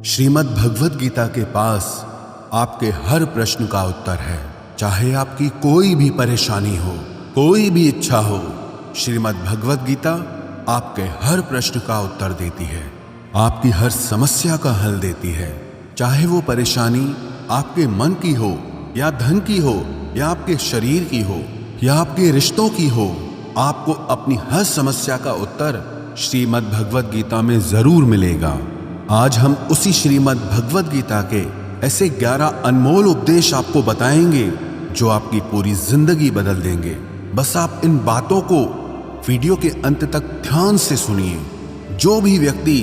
श्रीमद् भगवद गीता के पास आपके हर प्रश्न का उत्तर है। चाहे आपकी कोई भी परेशानी हो, कोई भी इच्छा हो, श्रीमद् भगवद गीता आपके हर प्रश्न का उत्तर देती है, आपकी हर समस्या का हल देती है। चाहे वो परेशानी आपके मन की हो या धन की हो या आपके शरीर की हो या आपके रिश्तों की हो, आपको अपनी हर समस्या का उत्तर श्रीमद् भगवद गीता में जरूर मिलेगा। आज हम उसी श्रीमद् भगवद गीता के ऐसे 11 अनमोल उपदेश आपको बताएंगे जो आपकी पूरी जिंदगी बदल देंगे। बस आप इन बातों को वीडियो के अंत तक ध्यान से सुनिए। जो भी व्यक्ति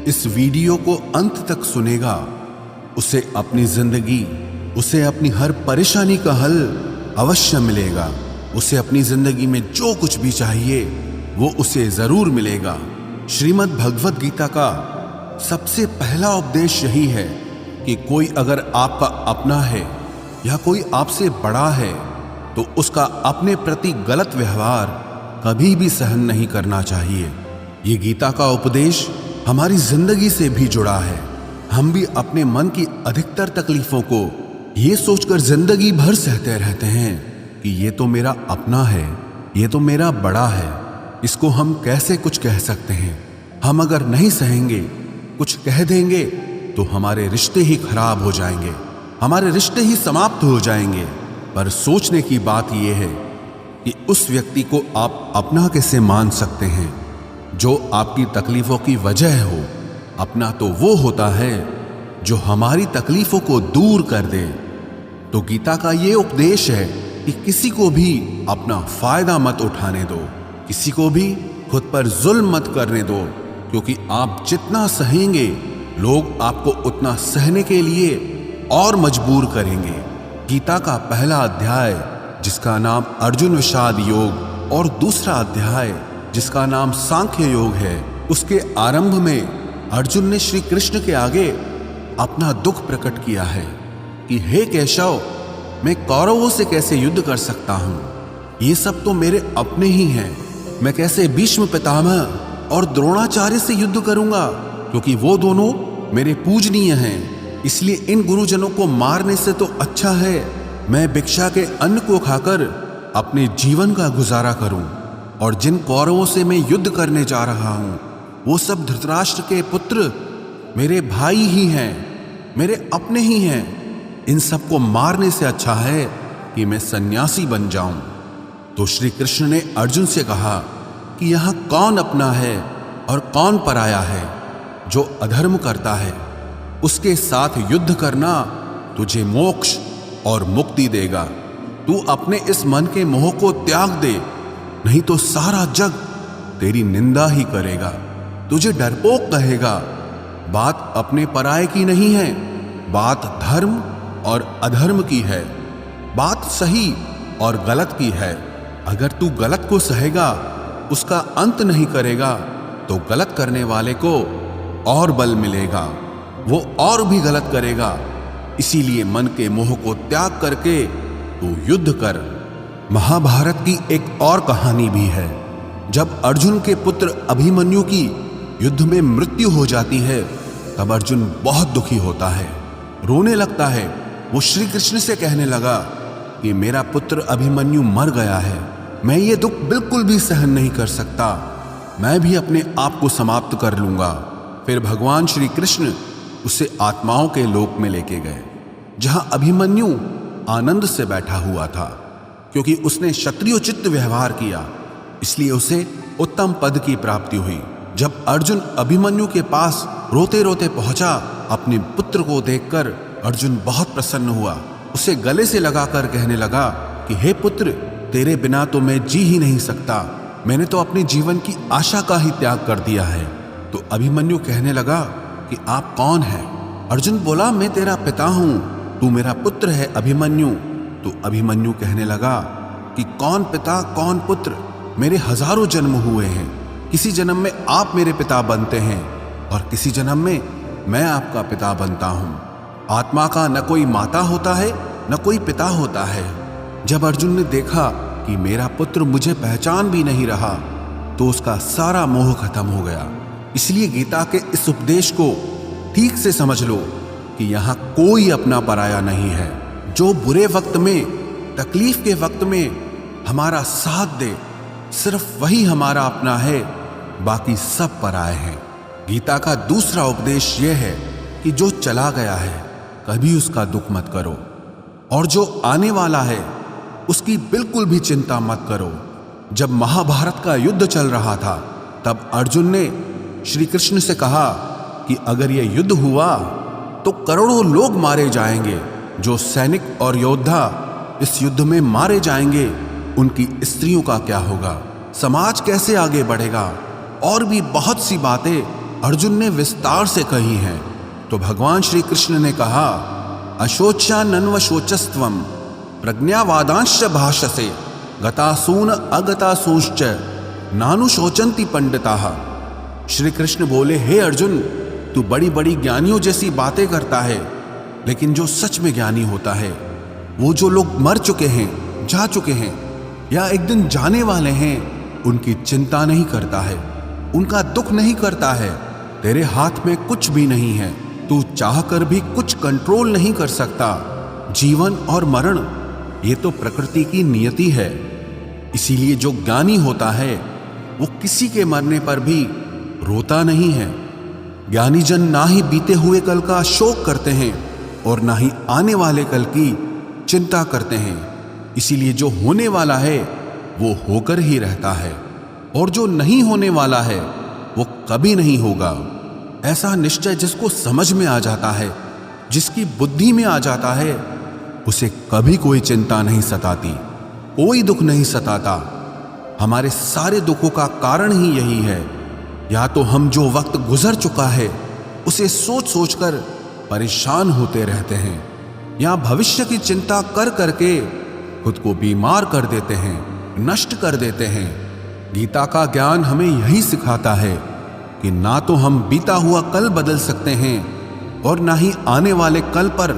इस वीडियो को अंत तक सुनेगा, उसे अपनी जिंदगी, उसे अपनी हर परेशानी का हल अवश्य मिलेगा। उसे अपनी जिंदगी में जो कुछ भी चाहिए वो उसे जरूर मिलेगा। श्रीमद् भगवद गीता का सबसे पहला उपदेश यही है कि कोई अगर आपका अपना है या कोई आपसे बड़ा है तो उसका अपने प्रति गलत व्यवहार कभी भी सहन नहीं करना चाहिए। ये गीता का उपदेश हमारी जिंदगी से भी जुड़ा है। हम भी अपने मन की अधिकतर तकलीफों को ये सोचकर जिंदगी भर सहते रहते हैं कि ये तो मेरा अपना है, ये तो मेरा बड़ा है, इसको हम कैसे कुछ कह सकते हैं। हम अगर नहीं सहेंगे, कुछ कह देंगे तो हमारे रिश्ते ही खराब हो जाएंगे, हमारे रिश्ते ही समाप्त हो जाएंगे। पर सोचने की बात यह है कि उस व्यक्ति को आप अपना कैसे मान सकते हैं जो आपकी तकलीफों की वजह हो। अपना तो वो होता है जो हमारी तकलीफों को दूर कर दे। तो गीता का ये उपदेश है कि किसी को भी अपना फायदा मत उठाने दो, किसी को भी खुद पर जुल्म मत करने दो, क्योंकि आप जितना सहेंगे लोग आपको उतना सहने के लिए और मजबूर करेंगे। गीता का पहला अध्याय जिसका नाम अर्जुन विषाद योग और दूसरा अध्याय जिसका नाम सांख्य योग है, उसके आरंभ में अर्जुन ने श्री कृष्ण के आगे अपना दुख प्रकट किया है कि हे केशव, मैं कौरवों से कैसे युद्ध कर सकता हूं? ये सब तो मेरे अपने ही हैं। मैं कैसे भीष्म पितामह और द्रोणाचार्य से युद्ध करूंगा, क्योंकि वो दोनों मेरे पूजनीय हैं। इसलिए इन गुरुजनों को मारने से तो अच्छा है मैं भिक्षा के अन्न को खाकर अपने जीवन का गुजारा करूं। और जिन कौरवों से मैं युद्ध करने जा रहा हूं वो सब धृतराष्ट्र के पुत्र मेरे भाई ही हैं, मेरे अपने ही हैं। इन सबको मारने से अच्छा है कि मैं सन्यासी बन जाऊं। तो श्री कृष्ण ने अर्जुन से कहा कि यहां कौन अपना है और कौन पराया है। जो अधर्म करता है उसके साथ युद्ध करना तुझे मोक्ष और मुक्ति देगा। तू अपने इस मन के मोह को त्याग दे, नहीं तो सारा जग तेरी निंदा ही करेगा, तुझे डरपोक कहेगा। बात अपने पराये की नहीं है, बात धर्म और अधर्म की है, बात सही और गलत की है। अगर तू गलत को सहेगा, उसका अंत नहीं करेगा, तो गलत करने वाले को और बल मिलेगा, वो और भी गलत करेगा। इसीलिए मन के मोह को त्याग करके तू युद्ध कर। महाभारत की एक और कहानी भी है। जब अर्जुन के पुत्र अभिमन्यु की युद्ध में मृत्यु हो जाती है तब अर्जुन बहुत दुखी होता है, रोने लगता है। वो श्री कृष्ण से कहने लगा कि मेरा पुत्र अभिमन्यु मर गया है, मैं ये दुख बिल्कुल भी सहन नहीं कर सकता, मैं भी अपने आप को समाप्त कर लूंगा। फिर भगवान श्री कृष्ण उसे आत्माओं के लोक में लेके गए, जहां अभिमन्यु आनंद से बैठा हुआ था। क्योंकि उसने क्षत्रियोचित व्यवहार किया, इसलिए उसे उत्तम पद की प्राप्ति हुई। जब अर्जुन अभिमन्यु के पास रोते रोते पहुंचा, अपने पुत्र को देखकर अर्जुन बहुत प्रसन्न हुआ। उसे गले से लगाकर कहने लगा कि हे पुत्र, तेरे बिना तो मैं जी ही नहीं सकता, मैंने तो अपने जीवन की आशा का ही त्याग कर दिया है। तो अभिमन्यु कहने लगा कि आप कौन हैं? अर्जुन बोला, मैं तेरा पिता हूं, तू मेरा पुत्र है अभिमन्यु। तो अभिमन्यु कहने लगा कि कौन पिता कौन पुत्र, मेरे हजारों जन्म हुए हैं। किसी जन्म में आप मेरे पिता बनते हैं और किसी जन्म में मैं आपका पिता बनता हूं। आत्मा का न कोई माता होता है न कोई पिता होता है। जब अर्जुन ने देखा कि मेरा पुत्र मुझे पहचान भी नहीं रहा तो उसका सारा मोह खत्म हो गया। इसलिए गीता के इस उपदेश को ठीक से समझ लो कि यहां कोई अपना पराया नहीं है। जो बुरे वक्त में, तकलीफ के वक्त में हमारा साथ दे, सिर्फ वही हमारा अपना है, बाकी सब पराए हैं। गीता का दूसरा उपदेश यह है कि जो चला गया है कभी उसका दुख मत करो, और जो आने वाला है उसकी बिल्कुल भी चिंता मत करो। जब महाभारत का युद्ध चल रहा था तब अर्जुन ने श्री कृष्ण से कहा कि अगर यह युद्ध हुआ तो करोड़ों लोग मारे जाएंगे। जो सैनिक और योद्धा इस युद्ध में मारे जाएंगे उनकी स्त्रियों का क्या होगा, समाज कैसे आगे बढ़ेगा। और भी बहुत सी बातें अर्जुन ने विस्तार से कही हैं। तो भगवान श्री कृष्ण ने कहा, अशोच्यानन्व शोचस्त्वम प्रज्ञावादांश्च भाषसे गतासून अगतासूश्च नानुशोचन्ति पंडिताः। श्री कृष्ण बोले, हे अर्जुन, तू बड़ी बड़ी ज्ञानियों जैसी बातें करता है, लेकिन जो सच में ज्ञानी होता है, वो जो लोग मर चुके हैं, जा चुके हैं या एक दिन जाने वाले हैं, उनकी चिंता नहीं करता है, उनका दुख नहीं करता है। तेरे हाथ में कुछ भी नहीं है, तू चाहकर भी कुछ कंट्रोल नहीं कर सकता। जीवन और मरण ये तो प्रकृति की नियति है। इसीलिए जो ज्ञानी होता है वो किसी के मरने पर भी रोता नहीं है। ज्ञानी जन ना ही बीते हुए कल का शोक करते हैं और ना ही आने वाले कल की चिंता करते हैं। इसीलिए जो होने वाला है वो होकर ही रहता है, और जो नहीं होने वाला है वो कभी नहीं होगा। ऐसा निश्चय जिसको समझ में आ जाता है, जिसकी बुद्धि में आ जाता है, उसे कभी कोई चिंता नहीं सताती, कोई दुख नहीं सताता। हमारे सारे दुखों का कारण ही यही है। या तो हम जो वक्त गुजर चुका है उसे सोच सोचकर परेशान होते रहते हैं, या भविष्य की चिंता कर करके खुद को बीमार कर देते हैं, नष्ट कर देते हैं। गीता का ज्ञान हमें यही सिखाता है कि ना तो हम बीता हुआ कल बदल सकते हैं और ना ही आने वाले कल पर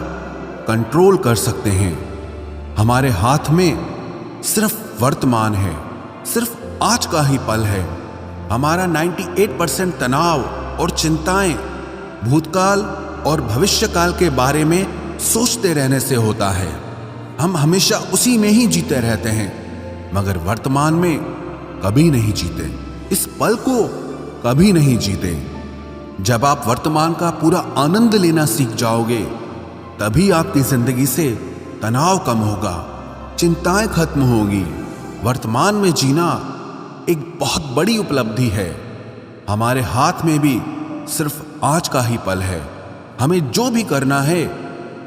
कंट्रोल कर सकते हैं। हमारे हाथ में सिर्फ वर्तमान है, सिर्फ आज का ही पल है। हमारा 98% तनाव और चिंताएं भूतकाल और भविष्यकाल के बारे में सोचते रहने से होता है। हम हमेशा उसी में ही जीते रहते हैं, मगर वर्तमान में कभी नहीं जीते, इस पल को कभी नहीं जीते। जब आप वर्तमान का पूरा आनंद लेना सीख जाओगे, तभी आपकी जिंदगी से तनाव कम होगा, चिंताएं खत्म होगी। वर्तमान में जीना एक बहुत बड़ी उपलब्धि है। हमारे हाथ में भी सिर्फ आज का ही पल है। हमें जो भी करना है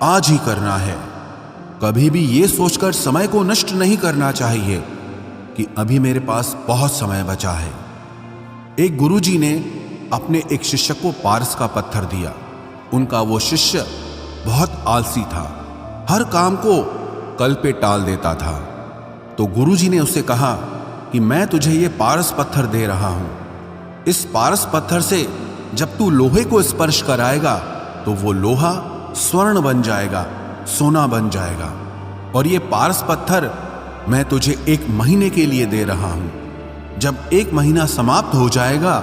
आज ही करना है। कभी भी ये सोचकर समय को नष्ट नहीं करना चाहिए कि अभी मेरे पास बहुत समय बचा है। एक गुरुजी ने अपने एक शिष्य को पारस का पत्थर दिया। उनका वो शिष्य बहुत आलसी था, हर काम को कल पे टाल देता था। तो गुरुजी ने उससे कहा कि मैं तुझे ये पारस पत्थर दे रहा हूं। इस पारस पत्थर से जब तू लोहे को स्पर्श कराएगा तो वो लोहा स्वर्ण बन जाएगा, सोना बन जाएगा। और ये पारस पत्थर मैं तुझे 1 महीने के लिए दे रहा हूं। जब 1 महीना समाप्त हो जाएगा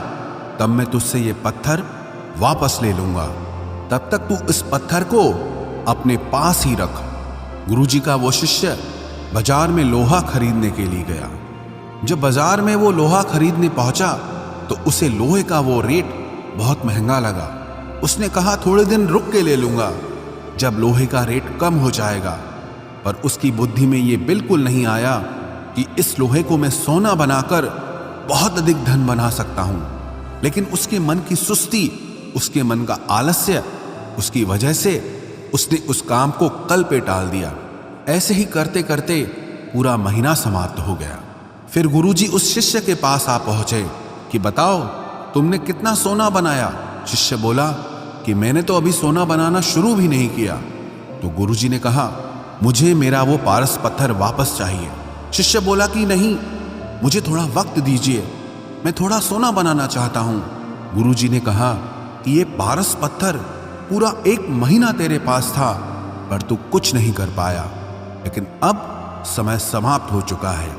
तब मैं तुझसे ये पत्थर वापस ले लूंगा। तब तक तू इस पत्थर को अपने पास ही रख। गुरुजी का वो शिष्य बाजार में लोहा खरीदने के लिए गया। जब बाजार में वो लोहा खरीदने पहुंचा तो उसे लोहे का वो रेट बहुत महंगा लगा। उसने कहा थोड़े दिन रुक के ले लूंगा, जब लोहे का रेट कम हो जाएगा। पर उसकी बुद्धि में ये बिल्कुल नहीं आया कि इस लोहे को मैं सोना बनाकर बहुत अधिक धन बना सकता हूं। लेकिन उसके मन की सुस्ती, उसके मन का आलस्य, उसकी वजह से उसने उस काम को कल पे टाल दिया। ऐसे ही करते करते पूरा महीना समाप्त हो गया। फिर गुरुजी उस शिष्य के पास आ पहुंचे कि बताओ तुमने कितना सोना बनाया। शिष्य बोला कि मैंने तो अभी सोना बनाना शुरू भी नहीं किया। तो गुरुजी ने कहा मुझे मेरा वो पारस पत्थर वापस चाहिए। शिष्य बोला कि नहीं, मुझे थोड़ा वक्त दीजिए, मैं थोड़ा सोना बनाना चाहता हूं। गुरुजी ने कहा कि ये पारस पत्थर पूरा 1 महीना तेरे पास था, पर तू कुछ नहीं कर पाया। लेकिन अब समय समाप्त हो चुका है।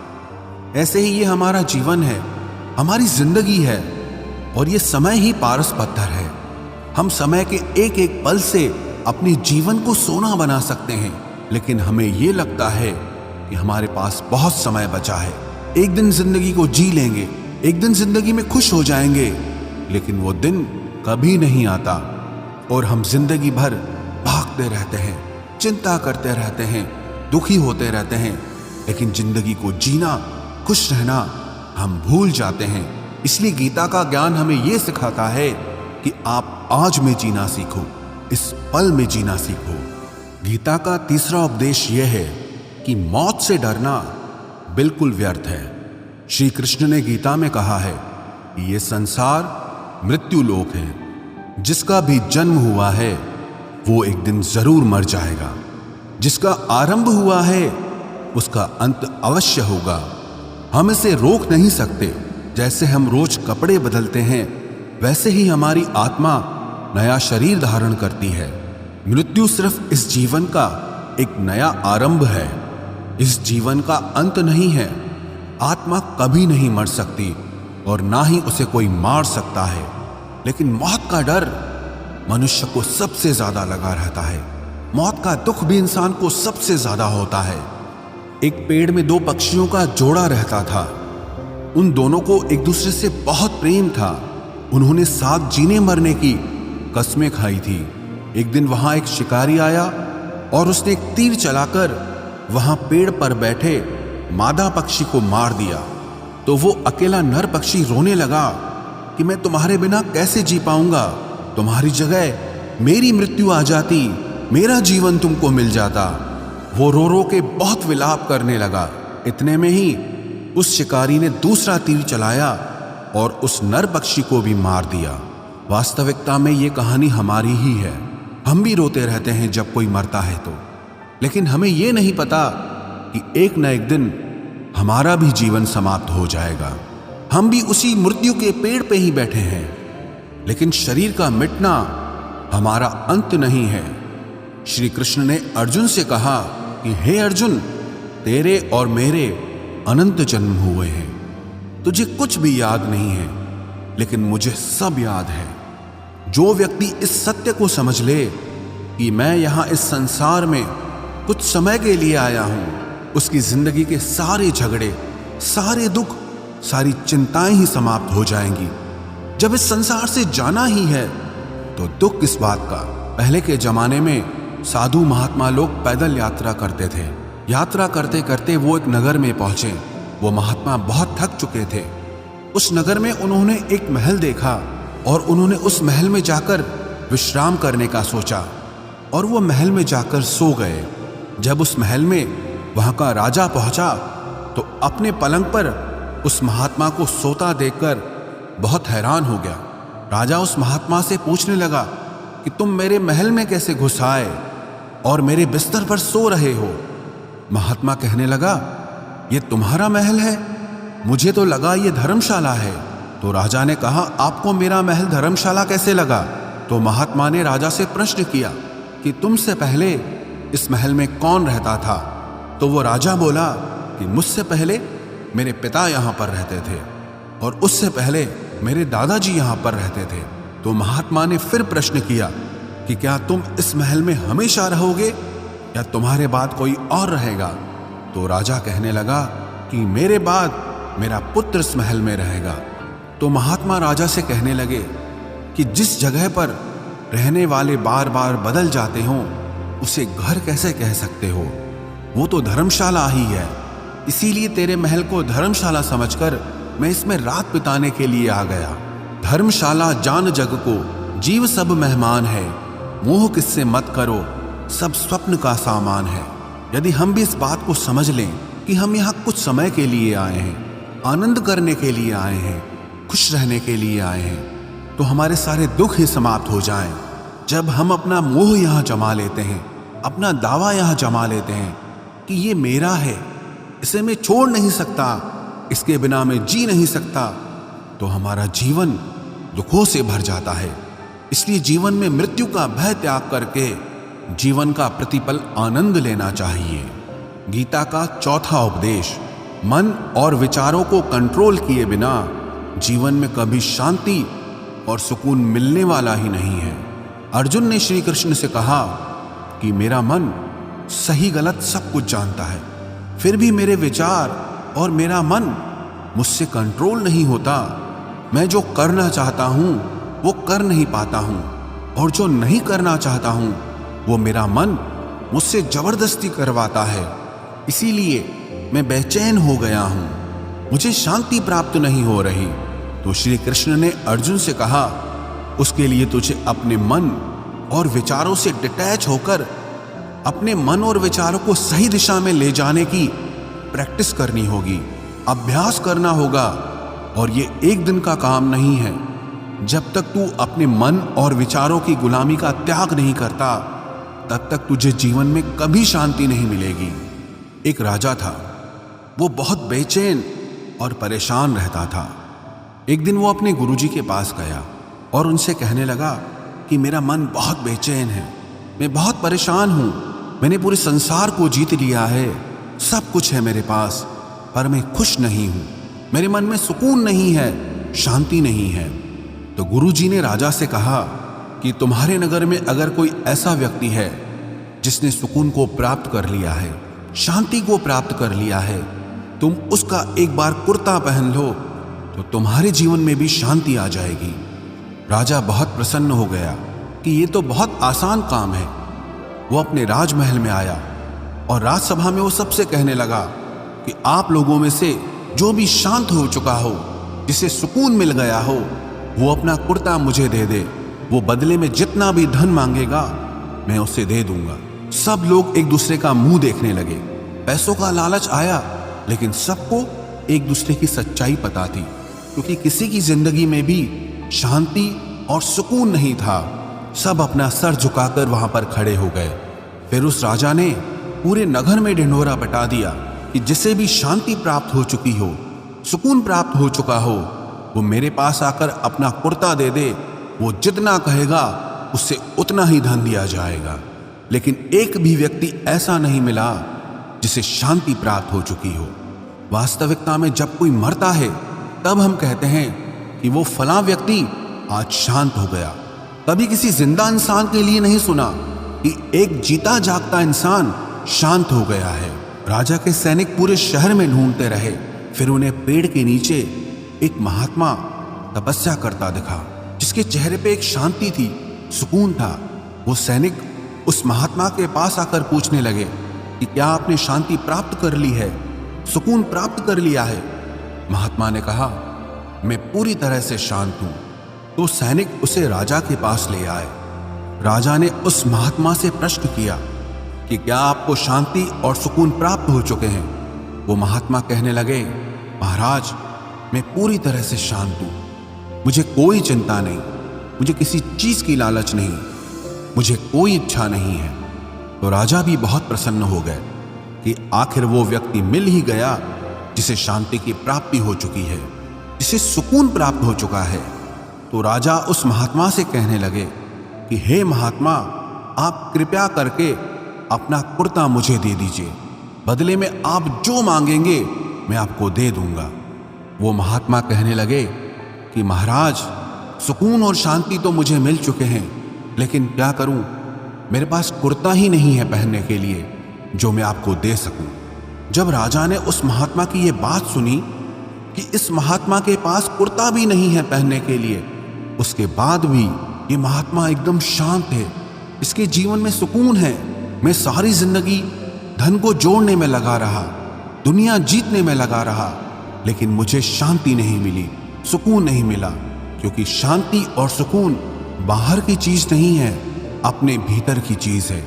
ऐसे ही ये हमारा जीवन है, हमारी जिंदगी है, और ये समय ही पारस पत्थर है। हम समय के एक एक पल से अपने जीवन को सोना बना सकते हैं, लेकिन हमें यह लगता है कि हमारे पास बहुत समय बचा है, एक दिन जिंदगी को जी लेंगे, एक दिन जिंदगी में खुश हो जाएंगे। लेकिन वो दिन कभी नहीं आता और हम जिंदगी भर भागते रहते हैं, चिंता करते रहते हैं, दुखी होते रहते हैं, लेकिन जिंदगी को जीना, खुश रहना हम भूल जाते हैं। इसलिए गीता का ज्ञान हमें यह सिखाता है कि आप आज में जीना सीखो, इस पल में जीना सीखो। गीता का तीसरा उपदेश यह है कि मौत से डरना बिल्कुल व्यर्थ है। श्री कृष्ण ने गीता में कहा है कि यह संसार मृत्यु लोक है, जिसका भी जन्म हुआ है वो एक दिन जरूर मर जाएगा, जिसका आरंभ हुआ है उसका अंत अवश्य होगा। हम इसे रोक नहीं सकते। जैसे हम रोज कपड़े बदलते हैं, वैसे ही हमारी आत्मा नया शरीर धारण करती है। मृत्यु सिर्फ इस जीवन का एक नया आरंभ है, इस जीवन का अंत नहीं है। आत्मा कभी नहीं मर सकती और ना ही उसे कोई मार सकता है, लेकिन मौत का डर मनुष्य को सबसे ज्यादा लगा रहता है। मौत का दुख भी इंसान को सबसे ज्यादा होता है। एक पेड़ में दो पक्षियों का जोड़ा रहता था। उन दोनों को एक दूसरे से बहुत प्रेम था। उन्होंने साथ जीने मरने की कस्में खाई थी। एक दिन वहां एक शिकारी आया और उसने एक तीर चलाकर वहां पेड़ पर बैठे मादा पक्षी को मार दिया। तो वो अकेला नर पक्षी रोने लगा कि मैं तुम्हारे बिना कैसे जी पाऊंगा, तुम्हारी जगह मेरी मृत्यु आ जाती, मेरा जीवन तुमको मिल जाता। वो रो रो के बहुत विलाप करने लगा। इतने में ही उस शिकारी ने दूसरा तीर चलाया और उस नर पक्षी को भी मार दिया। वास्तविकता में ये कहानी हमारी ही है। हम भी रोते रहते हैं जब कोई मरता है तो, लेकिन हमें ये नहीं पता कि एक न एक दिन हमारा भी जीवन समाप्त हो जाएगा। हम भी उसी मृत्यु के पेड़ पे ही बैठे हैं, लेकिन शरीर का मिटना हमारा अंत नहीं है। श्री कृष्ण ने अर्जुन से कहा कि हे अर्जुन, तेरे और मेरे अनंत जन्म हुए हैं, तुझे कुछ भी याद नहीं है, लेकिन मुझे सब याद है। जो व्यक्ति इस सत्य को समझ ले कि मैं यहां इस संसार में कुछ समय के लिए आया हूं, उसकी जिंदगी के सारे झगड़े, सारे दुख, सारी चिंताएं ही समाप्त हो जाएंगी। जब इस संसार से जाना ही है तो दुख किस बात का। पहले के जमाने में साधु महात्मा लोग पैदल यात्रा करते थे। यात्रा करते करते वो एक नगर में पहुंचे। वो महात्मा बहुत थक चुके थे। उस नगर में उन्होंने एक महल देखा और उन्होंने उस महल में जाकर विश्राम करने का सोचा और वो महल में जाकर सो गए। जब उस महल में वहां का राजा पहुंचा तो अपने पलंग पर उस महात्मा को सोता देखकर बहुत हैरान हो गया। राजा उस महात्मा से पूछने लगा कि तुम मेरे महल में कैसे घुस आए और मेरे बिस्तर पर सो रहे हो। महात्मा कहने लगा, ये तुम्हारा महल है, मुझे तो लगा ये धर्मशाला है। तो राजा ने कहा, आपको मेरा महल धर्मशाला कैसे लगा? तो महात्मा ने राजा से प्रश्न किया कि तुमसे पहले इस महल में कौन रहता था? तो वो राजा बोला कि मुझसे पहले मेरे पिता यहाँ पर रहते थे और उससे पहले मेरे दादाजी यहाँ पर रहते थे। तो महात्मा ने फिर प्रश्न किया कि क्या तुम इस महल में हमेशा रहोगे या तुम्हारे बाद कोई और रहेगा? तो राजा कहने लगा कि मेरे बाद मेरा पुत्र इस महल में रहेगा। तो महात्मा राजा से कहने लगे कि जिस जगह पर रहने वाले बार बार बदल जाते हों उसे घर कैसे कह सकते हो? वो तो धर्मशाला ही है। इसीलिए तेरे महल को धर्मशाला समझकर मैं इसमें रात बिताने के लिए आ गया। धर्मशाला जान जग को, जीव सब मेहमान है, मोह किससे मत करो, सब स्वप्न का सामान है। यदि हम भी इस बात को समझ लें कि हम यहाँ कुछ समय के लिए आए हैं, आनंद करने के लिए आए हैं, खुश रहने के लिए आए हैं, तो हमारे सारे दुख ही समाप्त हो जाएं। जब हम अपना मोह यहाँ जमा लेते हैं, अपना दावा यहाँ जमा लेते हैं कि ये मेरा है, इसे मैं छोड़ नहीं सकता, इसके बिना मैं जी नहीं सकता, तो हमारा जीवन दुखों से भर जाता है। इसलिए जीवन में मृत्यु का भय त्याग करके जीवन का प्रतिपल आनंद लेना चाहिए। गीता का चौथा उपदेश, मन और विचारों को कंट्रोल किए बिना जीवन में कभी शांति और सुकून मिलने वाला ही नहीं है। अर्जुन ने श्री कृष्ण से कहा कि मेरा मन सही गलत सब कुछ जानता है, फिर भी मेरे विचार और मेरा मन मुझसे कंट्रोल नहीं होता। मैं जो करना चाहता हूं वो कर नहीं पाता हूं, और जो नहीं करना चाहता हूं वो मेरा मन मुझसे जबरदस्ती करवाता है। इसीलिए मैं बेचैन हो गया हूं, मुझे शांति प्राप्त नहीं हो रही। तो श्री कृष्ण ने अर्जुन से कहा, उसके लिए तुझे अपने मन और विचारों से डिटैच होकर अपने मन और विचारों को सही दिशा में ले जाने की प्रैक्टिस करनी होगी, अभ्यास करना होगा। और ये एक दिन का काम नहीं है। जब तक तू अपने मन और विचारों की गुलामी का त्याग नहीं करता, तब तक तुझे जीवन में कभी शांति नहीं मिलेगी। एक राजा था, वो बहुत बेचैन और परेशान रहता था। एक दिन वो अपने गुरुजी के पास गया और उनसे कहने लगा कि मेरा मन बहुत बेचैन है, मैं बहुत परेशान हूं, मैंने पूरे संसार को जीत लिया है, सब कुछ है मेरे पास, पर मैं खुश नहीं हूं, मेरे मन में सुकून नहीं है, शांति नहीं है। तो गुरुजी ने राजा से कहा कि तुम्हारे नगर में अगर कोई ऐसा व्यक्ति है जिसने सुकून को प्राप्त कर लिया है, शांति को प्राप्त कर लिया है, तुम उसका एक बार कुर्ता पहन लो तो तुम्हारे जीवन में भी शांति आ जाएगी। राजा बहुत प्रसन्न हो गया कि ये तो बहुत आसान काम है। वो अपने राजमहल में आया और राजसभा में वो सबसे कहने लगा कि आप लोगों में से जो भी शांत हो चुका हो, जिसे सुकून मिल गया हो, वो अपना कुर्ता मुझे दे दे। वो बदले में जितना भी धन मांगेगा मैं उसे दे दूंगा। सब लोग एक दूसरे का मुंह देखने लगे। पैसों का लालच आया, लेकिन सबको एक दूसरे की सच्चाई पता थी, क्योंकि किसी की जिंदगी में भी शांति और सुकून नहीं था। सब अपना सर झुकाकर वहां पर खड़े हो गए। फिर उस राजा ने पूरे नगर में ढिंढोरा बटा दिया कि जिसे भी शांति प्राप्त हो चुकी हो, सुकून प्राप्त हो चुका हो, वो मेरे पास आकर अपना कुर्ता दे दे। वो जितना कहेगा उससे उतना ही धन दिया जाएगा। लेकिन एक भी व्यक्ति ऐसा नहीं मिला जिसे शांति प्राप्त हो चुकी हो। वास्तविकता में जब कोई मरता है तब हम कहते हैं कि वो फलां व्यक्ति आज शांत हो गया। कभी किसी जिंदा इंसान के लिए नहीं सुना कि एक जीता जागता इंसान शांत हो गया है। राजा के सैनिक पूरे शहर में ढूंढते रहे, फिर उन्हें पेड़ के नीचे एक महात्मा तपस्या करता दिखा, जिसके चेहरे पे एक शांति थी, सुकून था। वो सैनिक उस महात्मा के पास आकर पूछने लगे कि क्या आपने शांति प्राप्त कर ली है, सुकून प्राप्त कर लिया है? महात्मा ने कहा, मैं पूरी तरह से शांत हूं। तो सैनिक उसे राजा के पास ले आए। राजा ने उस महात्मा से प्रश्न किया कि क्या आपको शांति और सुकून प्राप्त हो चुके हैं? वो महात्मा कहने लगे, महाराज, मैं पूरी तरह से शांत हूं, मुझे कोई चिंता नहीं, मुझे किसी चीज की लालच नहीं, मुझे कोई इच्छा नहीं है। तो राजा भी बहुत प्रसन्न हो गए कि आखिर वो व्यक्ति मिल ही गया जिसे शांति की प्राप्ति हो चुकी है, जिसे सुकून प्राप्त हो चुका है। तो राजा उस महात्मा से कहने लगे कि हे महात्मा, आप कृपया करके अपना कुर्ता मुझे दे दीजिए, बदले में आप जो मांगेंगे मैं आपको दे दूंगा। वो महात्मा कहने लगे कि महाराज, सुकून और शांति तो मुझे मिल चुके हैं, लेकिन क्या करूं, मेरे पास कुर्ता ही नहीं है पहनने के लिए जो मैं आपको दे सकूं। जब राजा ने उस महात्मा की ये बात सुनी कि इस महात्मा के पास कुर्ता भी नहीं है पहनने के लिए, उसके बाद भी ये महात्मा एकदम शांत है, इसके जीवन में सुकून है। मैं सारी जिंदगी धन को जोड़ने में लगा रहा, दुनिया जीतने में लगा रहा, लेकिन मुझे शांति नहीं मिली, सुकून नहीं मिला, क्योंकि शांति और सुकून बाहर की चीज नहीं है, अपने भीतर की चीज है।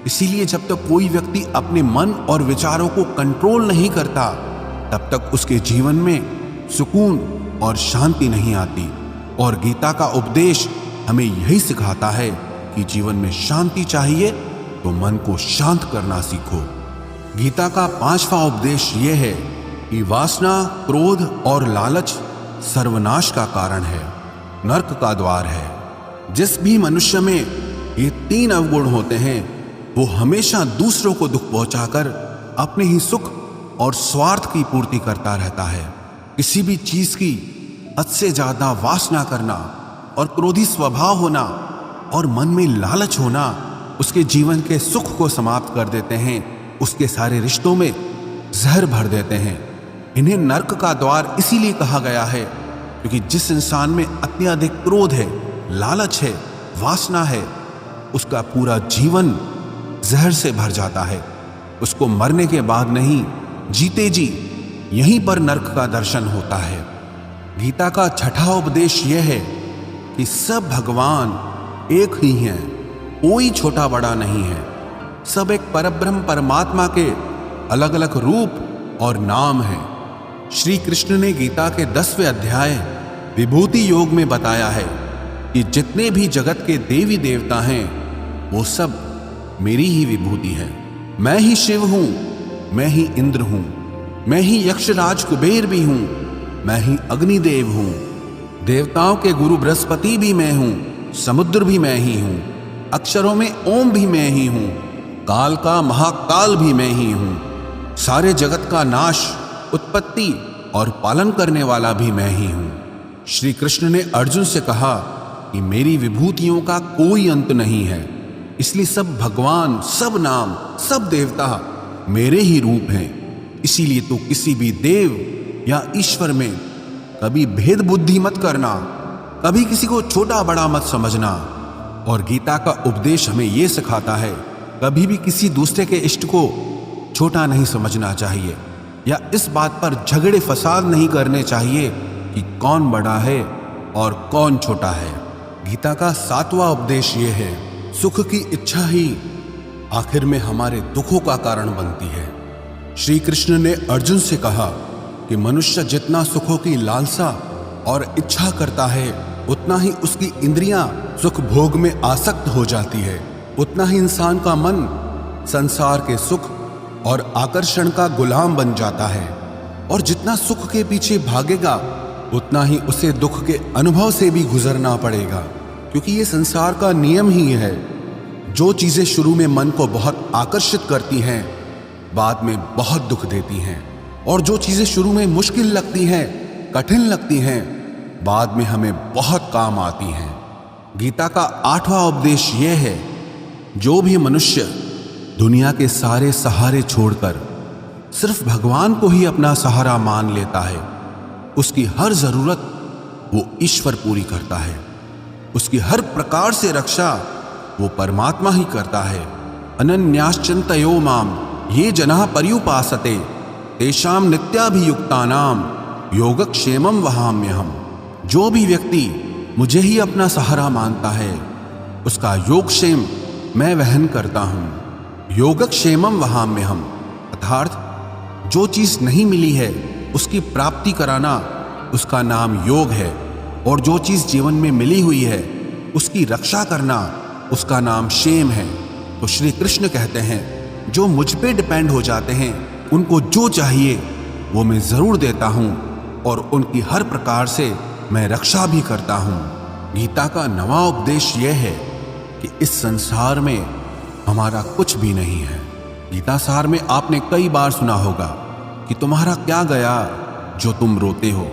इसीलिए जब तक कोई व्यक्ति अपने मन और विचारों को कंट्रोल नहीं करता, तब तक उसके जीवन में सुकून और शांति नहीं आती। और गीता का उपदेश हमें यही सिखाता है कि जीवन में शांति चाहिए तो मन को शांत करना सीखो। गीता का 5वां उपदेश यह है कि वासना, क्रोध और लालच सर्वनाश का कारण है, नरक का द्वार है। जिस भी मनुष्य में ये 3 अवगुण होते हैं, वो हमेशा दूसरों को दुख पहुंचाकर अपने ही सुख और स्वार्थ की पूर्ति करता रहता है। किसी भी चीज की हद से ज्यादा वासना करना और क्रोधी स्वभाव होना और मन में लालच होना उसके जीवन के सुख को समाप्त कर देते हैं, उसके सारे रिश्तों में जहर भर देते हैं। इन्हें नर्क का द्वार इसीलिए कहा गया है क्योंकि जिस इंसान में अत्यधिक क्रोध है, लालच है, वासना है, उसका पूरा जीवन जहर से भर जाता है। उसको मरने के बाद नहीं, जीते जी यहीं पर नर्क का दर्शन होता है। गीता का छठा उपदेश यह है कि सब भगवान एक ही हैं, कोई छोटा बड़ा नहीं है। सब एक परब्रह्म परमात्मा के अलग अलग रूप और नाम हैं। श्री कृष्ण ने गीता के 10वें अध्याय विभूति योग में बताया है कि जितने भी जगत के देवी देवता हैं वो सब मेरी ही विभूति है। मैं ही शिव हूं, मैं ही इंद्र हूं, मैं ही यक्षराज कुबेर भी हूं, मैं ही अग्निदेव हूं, देवताओं के गुरु बृहस्पति भी मैं हूं, समुद्र भी मैं ही हूं, अक्षरों में ओम भी मैं ही हूं, काल का महाकाल भी मैं ही हूं, सारे जगत का नाश, उत्पत्ति और पालन करने वाला भी मैं ही हूं। श्री कृष्ण ने अर्जुन से कहा कि मेरी विभूतियों का कोई अंत नहीं है, इसलिए सब भगवान, सब नाम, सब देवता मेरे ही रूप हैं। इसीलिए तो किसी भी देव या ईश्वर में कभी भेद बुद्धि मत करना, कभी किसी को छोटा बड़ा मत समझना। और गीता का उपदेश हमें यह सिखाता है कभी भी किसी दूसरे के इष्ट को छोटा नहीं समझना चाहिए या इस बात पर झगड़े फसाद नहीं करने चाहिए कि कौन बड़ा है और कौन छोटा है। गीता का 7वां उपदेश यह है, सुख की इच्छा ही आखिर में हमारे दुखों का कारण बनती है। श्री कृष्ण ने अर्जुन से कहा कि मनुष्य जितना सुखों की लालसा और इच्छा करता है उतना ही उसकी इंद्रियां सुख भोग में आसक्त हो जाती है, उतना ही इंसान का मन संसार के सुख और आकर्षण का गुलाम बन जाता है। और जितना सुख के पीछे भागेगा उतना ही उसे दुख के अनुभव से भी गुजरना पड़ेगा, क्योंकि ये संसार का नियम ही है। जो चीजें शुरू में मन को बहुत आकर्षित करती हैं बाद में बहुत दुख देती हैं, और जो चीजें शुरू में मुश्किल लगती हैं, कठिन लगती हैं, बाद में हमें बहुत काम आती हैं। गीता का 8वां उपदेश यह है, जो भी मनुष्य दुनिया के सारे सहारे छोड़कर सिर्फ भगवान को ही अपना सहारा मान लेता है, उसकी हर जरूरत वो ईश्वर पूरी करता है, उसकी हर प्रकार से रक्षा वो परमात्मा ही करता है। अनन्याश्चिन्तयो माम ये जनाः पर्युपासते तेषां नित्याभियुक्तानां योगक्षेमं वहाम्यहम्। जो भी व्यक्ति मुझे ही अपना सहारा मानता है उसका योगक्षेम मैं वहन करता हूँ। योगक्षेमं वहाम्यहम् अर्थात जो चीज नहीं मिली है उसकी प्राप्ति कराना उसका नाम योग है, और जो चीज जीवन में मिली हुई है उसकी रक्षा करना उसका नाम क्षेम है। तो श्री कृष्ण कहते हैं जो मुझ पे डिपेंड हो जाते हैं उनको जो चाहिए वो मैं जरूर देता हूँ और उनकी हर प्रकार से मैं रक्षा भी करता हूँ। गीता का 9वां उपदेश यह है कि इस संसार में हमारा कुछ भी नहीं है। गीता सार में आपने कई बार सुना होगा कि तुम्हारा क्या गया जो तुम रोते हो,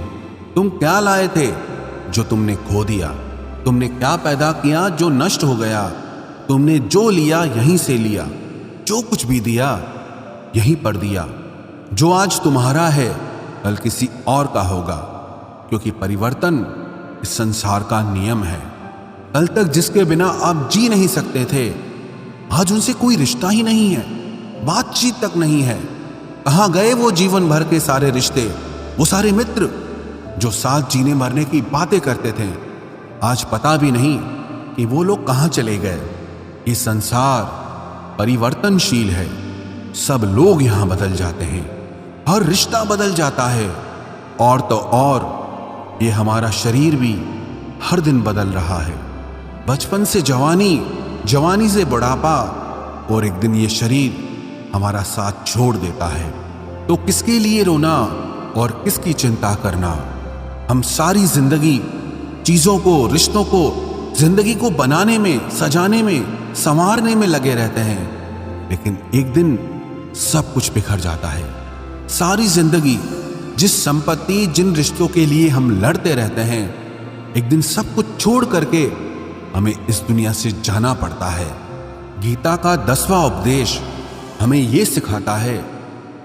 तुम क्या लाए थे जो तुमने खो दिया, तुमने क्या पैदा किया जो नष्ट हो गया, तुमने जो लिया यहीं से लिया, जो कुछ भी दिया यहीं पर दिया। जो आज तुम्हारा है कल किसी और का होगा, क्योंकि परिवर्तन इस संसार का नियम है। कल तक जिसके बिना आप जी नहीं सकते थे आज उनसे कोई रिश्ता ही नहीं है, बातचीत तक नहीं है। कहाँ गए वो जीवन भर के सारे रिश्ते, वो सारे मित्र जो साथ जीने मरने की बातें करते थे, आज पता भी नहीं कि वो लोग कहाँ चले गए। ये संसार परिवर्तनशील है, सब लोग यहाँ बदल जाते हैं, हर रिश्ता बदल जाता है, और तो और ये हमारा शरीर भी हर दिन बदल रहा है। बचपन से जवानी, जवानी से बुढ़ापा, और एक दिन ये शरीर हमारा साथ छोड़ देता है। तो किसके लिए रोना और किसकी चिंता करना। हम सारी जिंदगी चीजों को, रिश्तों को, जिंदगी को बनाने में, सजाने में, संवारने में लगे रहते हैं, लेकिन एक दिन सब कुछ बिखर जाता है। सारी जिंदगी जिस संपत्ति, जिन रिश्तों के लिए हम लड़ते रहते हैं, एक दिन सब कुछ छोड़ करके हमें इस दुनिया से जाना पड़ता है। गीता का 10वां उपदेश हमें यह सिखाता है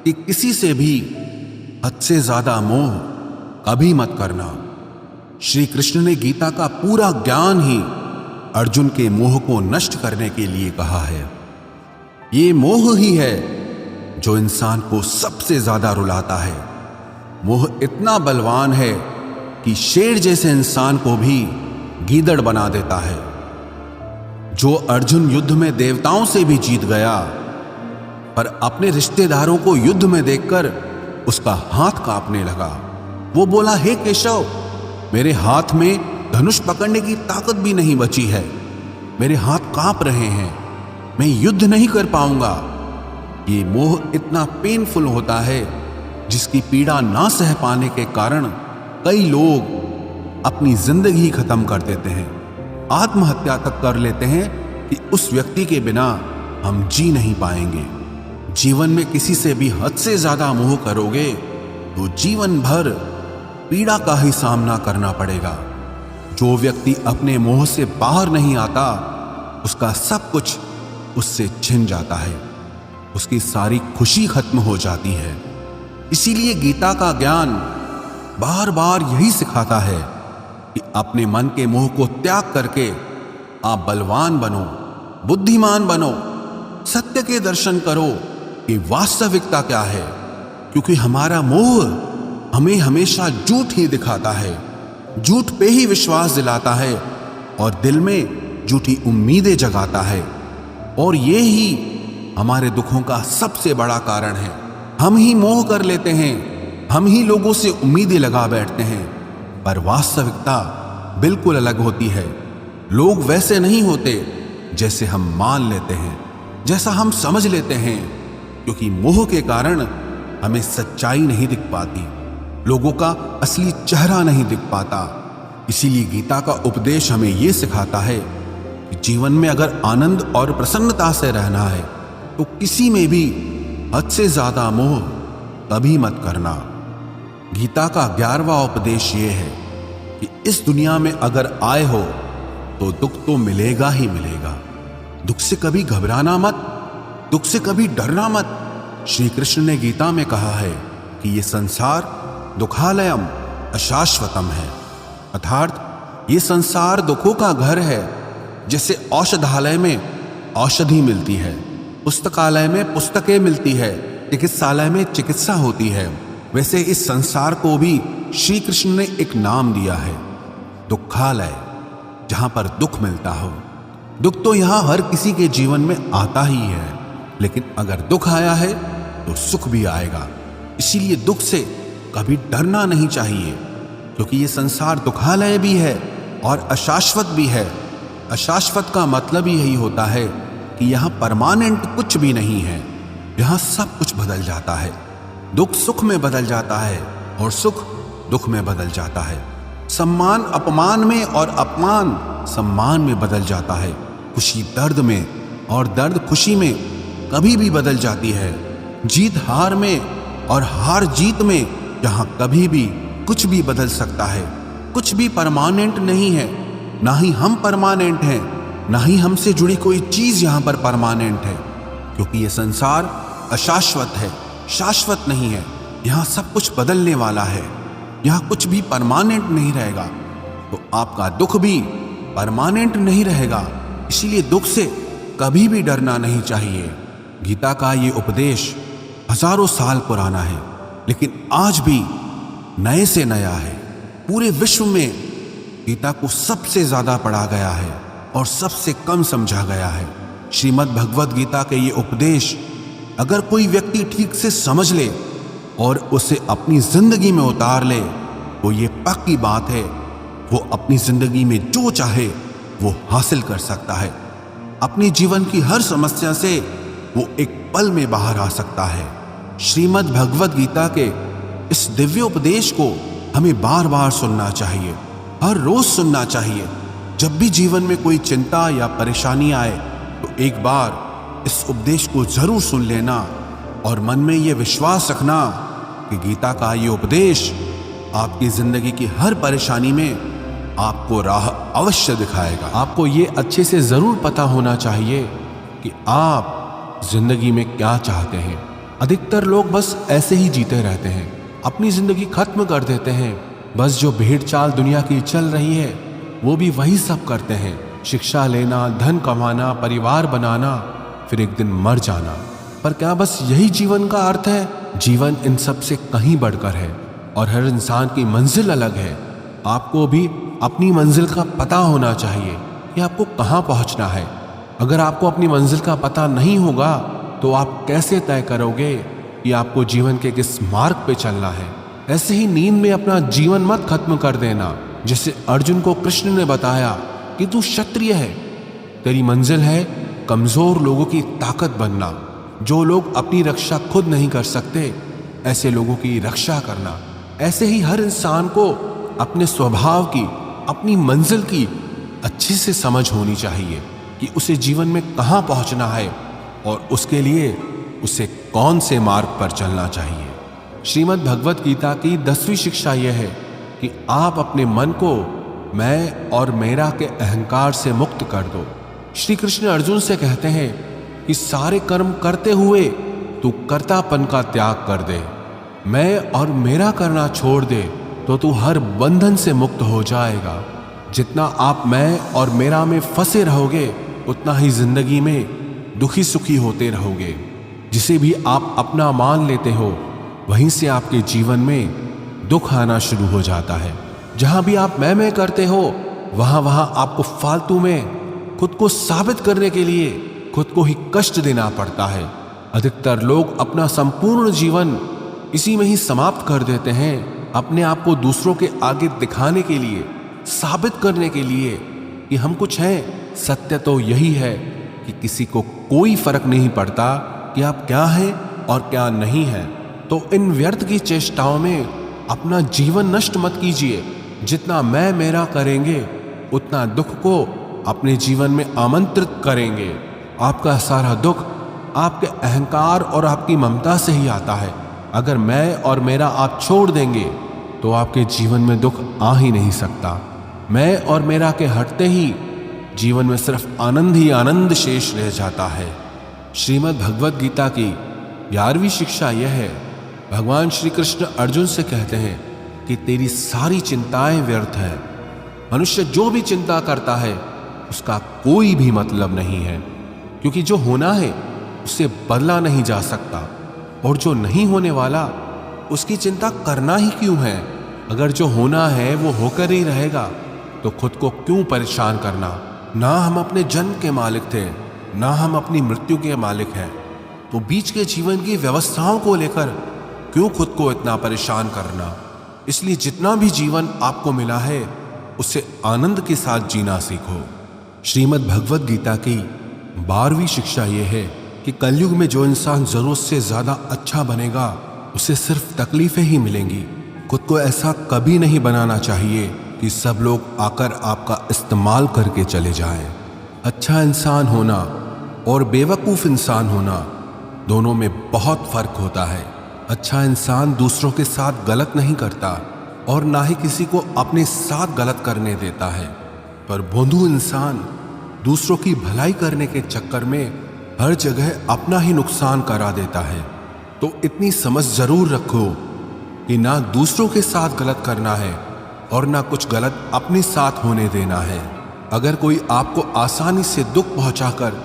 कि किसी से भी हद से ज्यादा मोह कभी मत करना। श्री कृष्ण ने गीता का पूरा ज्ञान ही अर्जुन के मोह को नष्ट करने के लिए कहा है। ये मोह ही है जो इंसान को सबसे ज्यादा रुलाता है। मोह इतना बलवान है कि शेर जैसे इंसान को भी गीदड़ बना देता है। जो अर्जुन युद्ध में देवताओं से भी जीत गया, पर अपने रिश्तेदारों को युद्ध में देखकर उसका हाथ कांपने लगा। वो बोला, हे केशव, मेरे हाथ में धनुष पकड़ने की ताकत भी नहीं बची है, मेरे हाथ कांप रहे हैं, मैं युद्ध नहीं कर पाऊंगा। ये मोह इतना पेनफुल होता है जिसकी पीड़ा ना सह पाने के कारण कई लोग अपनी जिंदगी खत्म कर देते हैं, आत्महत्या तक कर लेते हैं कि उस व्यक्ति के बिना हम जी नहीं पाएंगे। जीवन में किसी से भी हद से ज्यादा मोह करोगे तो जीवन भर पीड़ा का ही सामना करना पड़ेगा। जो व्यक्ति अपने मोह से बाहर नहीं आता, उसका सब कुछ उससे छिन जाता है, उसकी सारी खुशी खत्म हो जाती है। इसीलिए गीता का ज्ञान बार बार यही सिखाता है कि अपने मन के मोह को त्याग करके आप बलवान बनो, बुद्धिमान बनो, सत्य के दर्शन करो कि वास्तविकता क्या है। क्योंकि हमारा मोह हमें हमेशा झूठ ही दिखाता है, झूठ पे ही विश्वास दिलाता है और दिल में झूठी उम्मीदें जगाता है। और ये ही हमारे दुखों का सबसे बड़ा कारण है। हम ही मोह कर लेते हैं, हम ही लोगों से उम्मीदें लगा बैठते हैं, पर वास्तविकता बिल्कुल अलग होती है। लोग वैसे नहीं होते जैसे हम मान लेते हैं, जैसा हम समझ लेते हैं, क्योंकि मोह के कारण हमें सच्चाई नहीं दिख पाती, लोगों का असली चेहरा नहीं दिख पाता। इसीलिए गीता का उपदेश हमें यह सिखाता है कि जीवन में अगर आनंद और प्रसन्नता से रहना है तो किसी में भी हद से ज्यादा मोह कभी मत करना। गीता का 11वां उपदेश ये है कि इस दुनिया में अगर आए हो तो दुख तो मिलेगा ही मिलेगा। दुख से कभी घबराना मत, दुख से कभी डरना मत। श्री कृष्ण ने गीता में कहा है कि ये संसार दुखालयम अशाश्वतम है, अर्थात ये संसार दुखों का घर है। जैसे औषधालय में औषधि मिलती है, पुस्तकालय में पुस्तकें मिलती है, चिकित्सालय में चिकित्सा होती है, वैसे इस संसार को भी श्री कृष्ण ने एक नाम दिया है, दुखालय, जहां पर दुख मिलता हो। दुख तो यहां हर किसी के जीवन में आता ही है, लेकिन अगर दुख आया है तो सुख भी आएगा। इसीलिए दुख से कभी डरना नहीं चाहिए, क्योंकि ये संसार दुखालय भी है और अशाश्वत भी है। अशाश्वत का मतलब ही यही होता है कि यहाँ परमानेंट कुछ भी नहीं है, यहाँ सब कुछ बदल जाता है। दुख सुख में बदल जाता है और सुख दुख में बदल जाता है। सम्मान अपमान में और अपमान सम्मान में बदल जाता है। खुशी दर्द में और दर्द खुशी में कभी भी बदल जाती है। जीत हार में और हार जीत में यहाँ कभी भी कुछ भी बदल सकता है। कुछ भी परमानेंट नहीं है, ना ही हम परमानेंट हैं, ना ही हमसे जुड़ी कोई चीज यहाँ पर परमानेंट है, क्योंकि ये संसार अशाश्वत है, शाश्वत नहीं है। यहाँ सब कुछ बदलने वाला है, यहाँ कुछ भी परमानेंट नहीं रहेगा। तो आपका दुख भी परमानेंट नहीं रहेगा, इसीलिए दुख से कभी भी डरना नहीं चाहिए। गीता का ये उपदेश हजारों साल पुराना है, लेकिन आज भी नए से नया है। पूरे विश्व में गीता को सबसे ज्यादा पढ़ा गया है और सबसे कम समझा गया है। श्रीमद् भगवद गीता के ये उपदेश अगर कोई व्यक्ति ठीक से समझ ले और उसे अपनी जिंदगी में उतार ले तो ये पक्की बात है, वो अपनी जिंदगी में जो चाहे वो हासिल कर सकता है। अपने जीवन की हर समस्या से वो एक पल में बाहर आ सकता है। श्रीमद् भगवद गीता के इस दिव्य उपदेश को हमें बार बार सुनना चाहिए, हर रोज सुनना चाहिए। जब भी जीवन में कोई चिंता या परेशानी आए तो एक बार इस उपदेश को जरूर सुन लेना और मन में ये विश्वास रखना कि गीता का ये उपदेश आपकी जिंदगी की हर परेशानी में आपको राह अवश्य दिखाएगा। आपको ये अच्छे से जरूर पता होना चाहिए कि आप जिंदगी में क्या चाहते हैं। अधिकतर लोग बस ऐसे ही जीते रहते हैं, अपनी जिंदगी खत्म कर देते हैं। बस जो भेड़ चाल दुनिया की चल रही है वो भी वही सब करते हैं। शिक्षा लेना, धन कमाना, परिवार बनाना, फिर एक दिन मर जाना। पर क्या बस यही जीवन का अर्थ है? जीवन इन सब से कहीं बढ़कर है और हर इंसान की मंजिल अलग है। आपको भी अपनी मंजिल का पता होना चाहिए कि आपको कहाँ पहुँचना है। अगर आपको अपनी मंजिल का पता नहीं होगा तो आप कैसे तय करोगे कि आपको जीवन के किस मार्ग पे चलना है? ऐसे ही नींद में अपना जीवन मत खत्म कर देना। जैसे अर्जुन को कृष्ण ने बताया कि तू क्षत्रिय है, तेरी मंजिल है कमजोर लोगों की ताकत बनना। जो लोग अपनी रक्षा खुद नहीं कर सकते, ऐसे लोगों की रक्षा करना। ऐसे ही हर इंसान को अपने स्वभाव की, अपनी मंजिल की अच्छे से समझ होनी चाहिए कि उसे जीवन में कहाँ पहुँचना है और उसके लिए उसे कौन से मार्ग पर चलना चाहिए। श्रीमद् भगवत गीता की 10वीं शिक्षा यह है कि आप अपने मन को मैं और मेरा के अहंकार से मुक्त कर दो। श्री कृष्ण अर्जुन से कहते हैं कि सारे कर्म करते हुए तू कर्तापन का त्याग कर दे, मैं और मेरा करना छोड़ दे तो तू हर बंधन से मुक्त हो जाएगा। जितना आप मैं और मेरा में फंसे रहोगे उतना ही जिंदगी में दुखी सुखी होते रहोगे। जिसे भी आप अपना मान लेते हो वहीं से आपके जीवन में दुख आना शुरू हो जाता है। जहां भी आप मैं करते हो वहां आपको फालतू में खुद को साबित करने के लिए खुद को ही कष्ट देना पड़ता है। अधिकतर लोग अपना संपूर्ण जीवन इसी में ही समाप्त कर देते हैं, अपने आप को दूसरों के आगे दिखाने के लिए, साबित करने के लिए कि हम कुछ हैं। सत्य तो यही है कि किसी को कोई फर्क नहीं पड़ता कि आप क्या हैं और क्या नहीं हैं। तो इन व्यर्थ की चेष्टाओं में अपना जीवन नष्ट मत कीजिए। जितना मैं मेरा करेंगे उतना दुख को अपने जीवन में आमंत्रित करेंगे। आपका सारा दुख आपके अहंकार और आपकी ममता से ही आता है। अगर मैं और मेरा आप छोड़ देंगे तो आपके जीवन में दुख आ ही नहीं सकता। मैं और मेरा के हटते ही जीवन में सिर्फ आनंद ही आनंद शेष रह जाता है। श्रीमद् भगवत गीता की 11वीं शिक्षा यह है, भगवान श्री कृष्ण अर्जुन से कहते हैं कि तेरी सारी चिंताएं व्यर्थ है। मनुष्य जो भी चिंता करता है उसका कोई भी मतलब नहीं है, क्योंकि जो होना है उससे बदला नहीं जा सकता और जो नहीं होने वाला उसकी चिंता करना ही क्यों है। अगर जो होना है वो होकर ही रहेगा तो खुद को क्यों परेशान करना। ना हम अपने जन्म के मालिक थे, ना हम अपनी मृत्यु के मालिक हैं, तो बीच के जीवन की व्यवस्थाओं को लेकर क्यों खुद को इतना परेशान करना। इसलिए जितना भी जीवन आपको मिला है उसे आनंद के साथ जीना सीखो। श्रीमद् भगवत गीता की 12वीं शिक्षा यह है कि कलयुग में जो इंसान जरूरत से ज्यादा अच्छा बनेगा उसे सिर्फ तकलीफें ही मिलेंगी। खुद को ऐसा कभी नहीं बनाना चाहिए कि सब लोग आकर आपका इस्तेमाल करके चले जाएं। अच्छा इंसान होना और बेवकूफ़ इंसान होना दोनों में बहुत फर्क होता है। अच्छा इंसान दूसरों के साथ गलत नहीं करता और ना ही किसी को अपने साथ गलत करने देता है, पर भोंदू इंसान दूसरों की भलाई करने के चक्कर में हर जगह अपना ही नुकसान करा देता है। तो इतनी समझ जरूर रखो कि ना दूसरों के साथ गलत करना है और ना कुछ गलत अपने साथ होने देना है। अगर कोई आपको आसानी से दुख पहुंचाकर,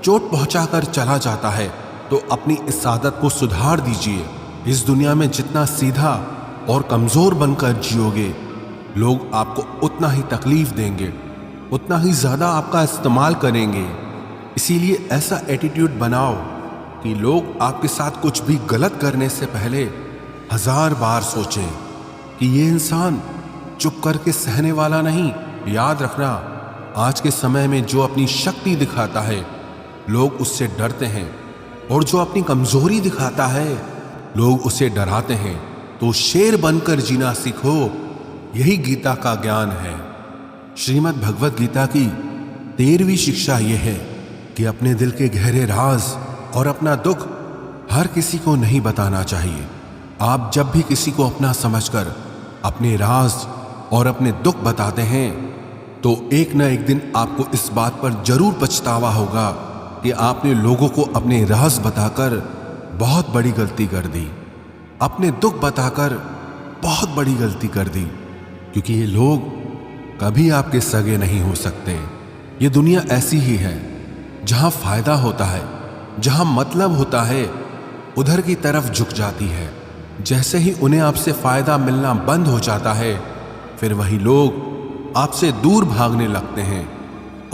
चोट पहुंचाकर चला जाता है तो अपनी इस आदत को सुधार दीजिए। इस दुनिया में जितना सीधा और कमजोर बनकर जियोगे, लोग आपको उतना ही तकलीफ देंगे, उतना ही ज्यादा आपका इस्तेमाल करेंगे। इसीलिए ऐसा एटीट्यूड बनाओ कि लोग आपके साथ कुछ भी गलत करने से पहले 1000 बार सोचें कि ये इंसान चुप करके सहने वाला नहीं। याद रखना, आज के समय में जो अपनी शक्ति दिखाता है लोग उससे डरते हैं, और जो अपनी कमजोरी दिखाता है लोग उसे डराते हैं। तो शेर बनकर जीना सीखो, यही गीता का ज्ञान है। श्रीमद् भगवत गीता की 13वीं शिक्षा यह है कि अपने दिल के गहरे राज और अपना दुख हर किसी को नहीं बताना चाहिए। आप जब भी किसी को अपना समझकर अपने राज और अपने दुख बताते हैं तो एक न एक दिन आपको इस बात पर जरूर पछतावा होगा कि आपने लोगों को अपने राज बताकर बहुत बड़ी गलती कर दी, अपने दुख बताकर बहुत बड़ी गलती कर दी, क्योंकि ये लोग कभी आपके सगे नहीं हो सकते। ये दुनिया ऐसी ही है, जहां फायदा होता है, जहां मतलब होता है, उधर की तरफ झुक जाती है। जैसे ही उन्हें आपसे फायदा मिलना बंद हो जाता है, फिर वही लोग आपसे दूर भागने लगते हैं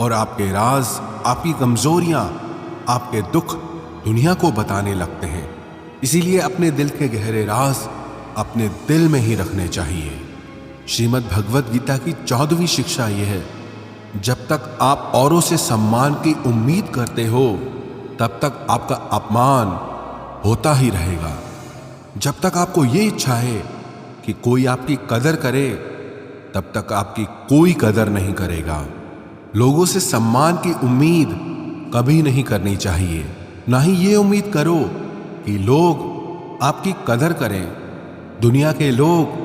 और आपके राज, आपकी कमजोरियां, आपके दुख दुनिया को बताने लगते हैं। इसीलिए अपने दिल के गहरे राज अपने दिल में ही रखने चाहिए। श्रीमद् भगवद गीता की 14वीं शिक्षा यह है, जब तक आप औरों से सम्मान की उम्मीद करते हो तब तक आपका अपमान होता ही रहेगा। जब तक आपको ये इच्छा है कि कोई आपकी कदर करे तब तक आपकी कोई कदर नहीं करेगा। लोगों से सम्मान की उम्मीद कभी नहीं करनी चाहिए। ना ही ये उम्मीद करो कि लोग आपकी कदर करें। दुनिया के लोग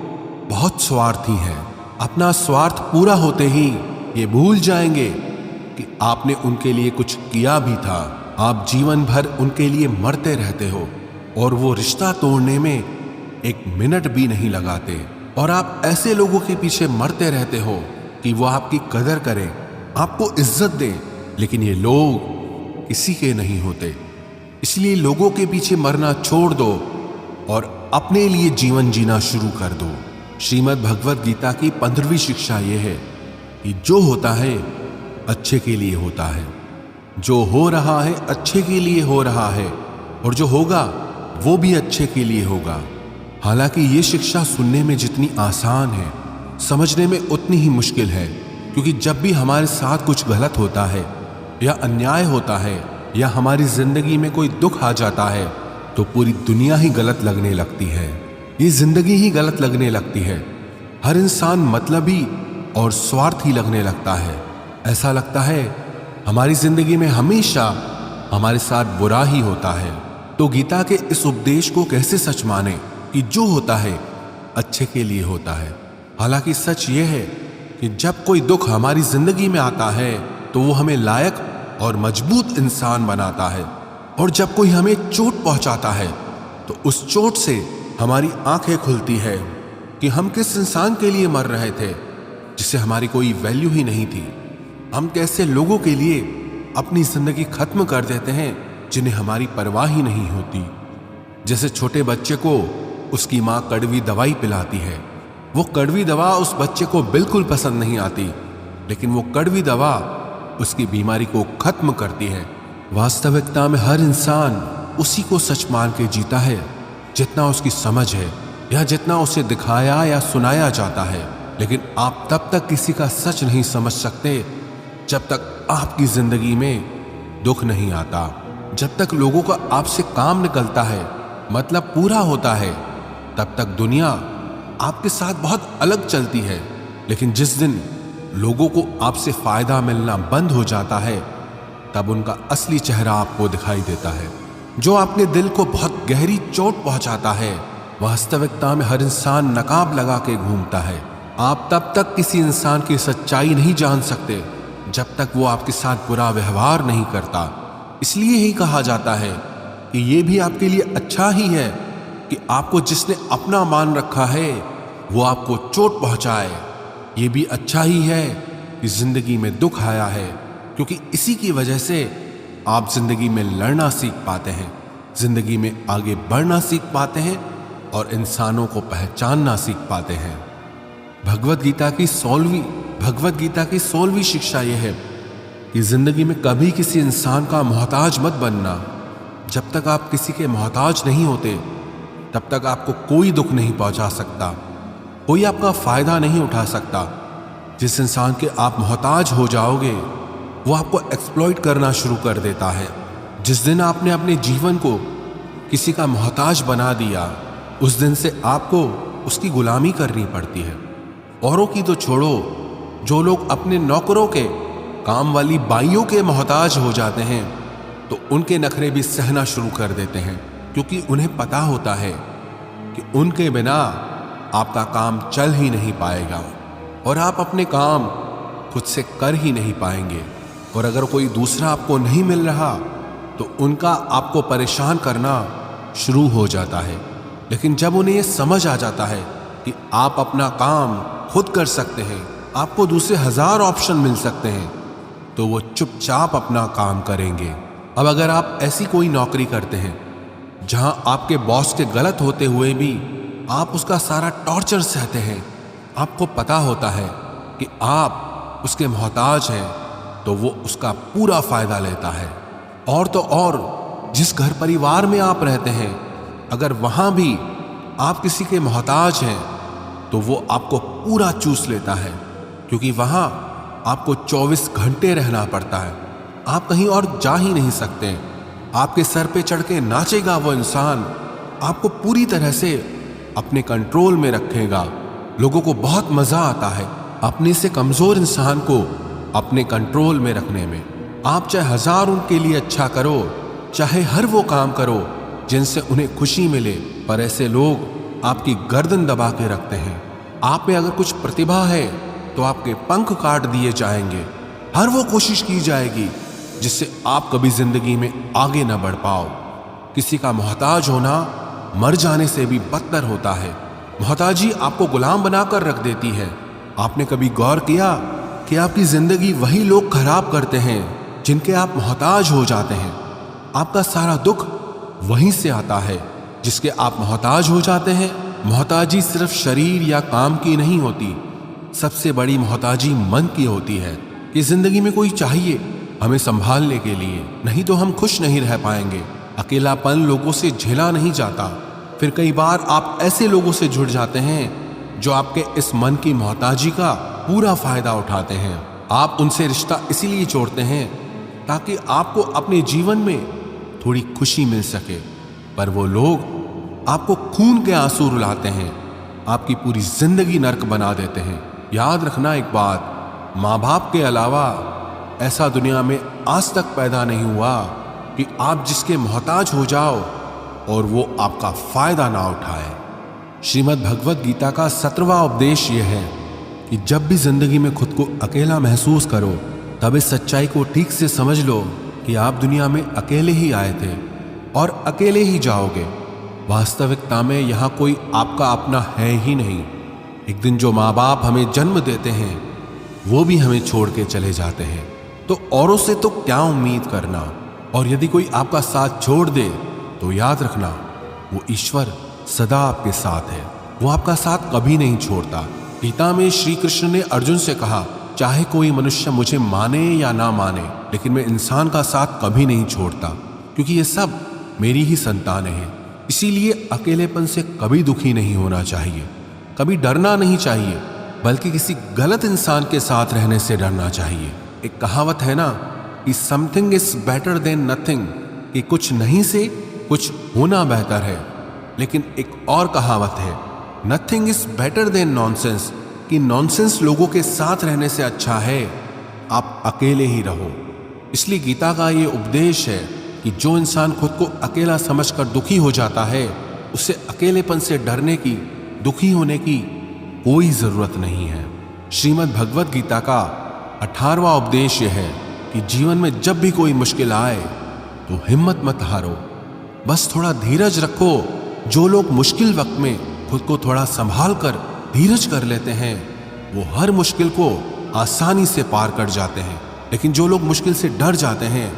बहुत स्वार्थी हैं। अपना स्वार्थ पूरा होते ही ये भूल जाएंगे कि आपने उनके लिए कुछ किया भी था। आप जीवन भर उनके लिए मरते रहते हो और वो रिश्ता तोड़ने में एक मिनट भी नहीं लगाते, और आप ऐसे लोगों के पीछे मरते रहते हो कि वो आपकी कदर करें, आपको इज्जत दें, लेकिन ये लोग किसी के नहीं होते। इसलिए लोगों के पीछे मरना छोड़ दो और अपने लिए जीवन जीना शुरू कर दो। श्रीमद् भगवद गीता की 15वीं शिक्षा यह है कि जो होता है अच्छे के लिए होता है, जो हो रहा है अच्छे के लिए हो रहा है, और जो होगा वो भी अच्छे के लिए होगा। हालांकि ये शिक्षा सुनने में जितनी आसान है, समझने में उतनी ही मुश्किल है, क्योंकि जब भी हमारे साथ कुछ गलत होता है या अन्याय होता है या हमारी जिंदगी में कोई दुख आ जाता है तो पूरी दुनिया ही गलत लगने लगती है। ये जिंदगी ही गलत लगने लगती है। हर इंसान मतलबी और स्वार्थी लगने लगता है। ऐसा लगता है हमारी जिंदगी में हमेशा हमारे साथ बुरा ही होता है। तो गीता के इस उपदेश को कैसे सच माने कि जो होता है अच्छे के लिए होता है। हालांकि सच ये है कि जब कोई दुख हमारी जिंदगी में आता है तो वो हमें लायक और मजबूत इंसान बनाता है, और जब कोई हमें चोट पहुंचाता है तो उस चोट से हमारी आंखें खुलती है कि हम किस इंसान के लिए मर रहे थे जिसे हमारी कोई वैल्यू ही नहीं थी। हम कैसे लोगों के लिए अपनी जिंदगी खत्म कर देते हैं जिन्हें हमारी परवाह ही नहीं होती। जैसे छोटे बच्चे को उसकी माँ कड़वी दवाई पिलाती है, वो कड़वी दवा उस बच्चे को बिल्कुल पसंद नहीं आती, लेकिन वो कड़वी दवा उसकी बीमारी को खत्म करती है। वास्तविकता में हर इंसान उसी को सच मान के जीता है जितना उसकी समझ है या जितना उसे दिखाया या सुनाया जाता है। लेकिन आप तब तक किसी का सच नहीं समझ सकते जब तक आपकी जिंदगी में दुख नहीं आता, जब तक लोगों का आपसे काम निकलता है, मतलब पूरा होता है, तब तक दुनिया आपके साथ बहुत अलग चलती है। लेकिन जिस दिन लोगों को आपसे फायदा मिलना बंद हो जाता है तब उनका असली चेहरा आपको दिखाई देता है। जो अपने दिल को बहुत गहरी चोट पहुंचाता है, वास्तविकता में हर इंसान नकाब लगा के घूमता है। आप तब तक किसी इंसान की सच्चाई नहीं जान सकते जब तक वो आपके साथ बुरा व्यवहार नहीं करता। इसलिए ही कहा जाता है कि ये भी आपके लिए अच्छा ही है कि आपको जिसने अपना मान रखा है वो आपको चोट पहुंचाए। ये भी अच्छा ही है कि जिंदगी में दुख आया है, क्योंकि इसी की वजह से आप जिंदगी में लड़ना सीख पाते हैं, जिंदगी में आगे बढ़ना सीख पाते हैं और इंसानों को पहचानना सीख पाते हैं। भगवद गीता की 16वीं शिक्षा यह है कि जिंदगी में कभी किसी इंसान का मोहताज मत बनना। जब तक आप किसी के मोहताज नहीं होते तब तक आपको कोई दुख नहीं पहुंचा सकता, कोई आपका फायदा नहीं उठा सकता। जिस इंसान के आप मोहताज हो जाओगे वो आपको एक्सप्लॉइट करना शुरू कर देता है। जिस दिन आपने अपने जीवन को किसी का मोहताज बना दिया, उस दिन से आपको उसकी गुलामी करनी पड़ती है। औरों की तो छोड़ो, जो लोग अपने नौकरों के, काम वाली बाइयों के मोहताज हो जाते हैं तो उनके नखरे भी सहना शुरू कर देते हैं, क्योंकि उन्हें पता होता है कि उनके बिना आपका काम चल ही नहीं पाएगा। और आप अपने काम खुद से कर ही नहीं पाएंगे। और अगर कोई दूसरा आपको नहीं मिल रहा तो उनका आपको परेशान करना शुरू हो जाता है। लेकिन जब उन्हें यह समझ आ जाता है कि आप अपना काम खुद कर सकते हैं, आपको दूसरे 1000 ऑप्शन मिल सकते हैं, तो वो चुपचाप अपना काम करेंगे। अब अगर आप ऐसी कोई नौकरी करते हैं जहां आपके बॉस के गलत होते हुए भी आप उसका सारा टॉर्चर सहते हैं, आपको पता होता है कि आप उसके मोहताज हैं, तो वो उसका पूरा फायदा लेता है। और तो और जिस घर परिवार में आप रहते हैं, अगर वहां भी आप किसी के मोहताज हैं तो वो आपको पूरा चूस लेता है, क्योंकि वहां आपको 24 घंटे रहना पड़ता है। आप कहीं और जा ही नहीं सकते। आपके सर पे चढ़ के नाचेगा वो इंसान, आपको पूरी तरह से अपने कंट्रोल में रखेगा। लोगों को बहुत मजा आता है अपने से कमजोर इंसान को अपने कंट्रोल में रखने में। आप चाहे 1000 उनके लिए अच्छा करो, चाहे हर वो काम करो जिनसे उन्हें खुशी मिले, पर ऐसे लोग आपकी गर्दन दबा के रखते हैं। आप में अगर कुछ प्रतिभा है तो आपके पंख काट दिए जाएंगे। हर वो कोशिश की जाएगी जिससे आप कभी जिंदगी में आगे न बढ़ पाओ। किसी का मोहताज होना मर जाने से भी बदतर होता है। मोहताजी आपको गुलाम बनाकर रख देती है। आपने कभी गौर किया कि आपकी जिंदगी वही लोग खराब करते हैं जिनके आप मोहताज हो जाते हैं। आपका सारा दुख वहीं से आता है जिसके आप मोहताज हो जाते हैं। मोहताजी सिर्फ शरीर या काम की नहीं होती, सबसे बड़ी मोहताजी मन की होती है कि जिंदगी में कोई चाहिए हमें संभालने के लिए, नहीं तो हम खुश नहीं रह पाएंगे। अकेलापन लोगों से झेला नहीं जाता। फिर कई बार आप ऐसे लोगों से जुड़ जाते हैं जो आपके इस मन की मोहताजी का पूरा फायदा उठाते हैं। आप उनसे रिश्ता इसीलिए जोड़ते हैं ताकि आपको अपने जीवन में थोड़ी खुशी मिल सके, पर वो लोग आपको खून के आंसू रुलाते हैं, आपकी पूरी जिंदगी नर्क बना देते हैं। याद रखना एक बात, माँ बाप के अलावा ऐसा दुनिया में आज तक पैदा नहीं हुआ कि आप जिसके मोहताज हो जाओ और वो आपका फायदा ना उठाए। श्रीमद् भगवत गीता का 17वां उपदेश यह है कि जब भी जिंदगी में खुद को अकेला महसूस करो, तब इस सच्चाई को ठीक से समझ लो कि आप दुनिया में अकेले ही आए थे और अकेले ही जाओगे। वास्तविकता में यहाँ कोई आपका अपना है ही नहीं। एक दिन जो माँ बाप हमें जन्म देते हैं वो भी हमें छोड़ के चले जाते हैं, तो औरों से तो क्या उम्मीद करना। और यदि कोई आपका साथ छोड़ दे तो याद रखना वो ईश्वर सदा आपके साथ है, वो आपका साथ कभी नहीं छोड़ता। गीता में श्री कृष्ण ने अर्जुन से कहा, चाहे कोई मनुष्य मुझे माने या ना माने, लेकिन मैं इंसान का साथ कभी नहीं छोड़ता, क्योंकि ये सब मेरी ही संतानें हैं। इसीलिए अकेलेपन से कभी दुखी नहीं होना चाहिए, कभी डरना नहीं चाहिए, बल्कि किसी गलत इंसान के साथ रहने से डरना चाहिए। एक कहावत है ना कि something is better than nothing, कि कुछ नहीं से कुछ होना बेहतर है। लेकिन एक और कहावत है, nothing is better than nonsense, कि नॉनसेंस लोगों के साथ रहने से अच्छा है आप अकेले ही रहो। इसलिए गीता का ये उपदेश है कि जो इंसान खुद को अकेला समझकर दुखी हो जाता है, उसे अकेलेपन से डरने की, दुखी होने की कोई जरूरत नहीं है। श्रीमद् भगवत गीता का 18वां उपदेश यह है कि जीवन में जब भी कोई मुश्किल आए तो हिम्मत मत हारो, बस थोड़ा धीरज रखो। जो लोग मुश्किल वक्त में खुद को थोड़ा संभाल कर धीरज कर लेते हैं वो हर मुश्किल को आसानी से पार कर जाते हैं, लेकिन जो लोग मुश्किल से डर जाते हैं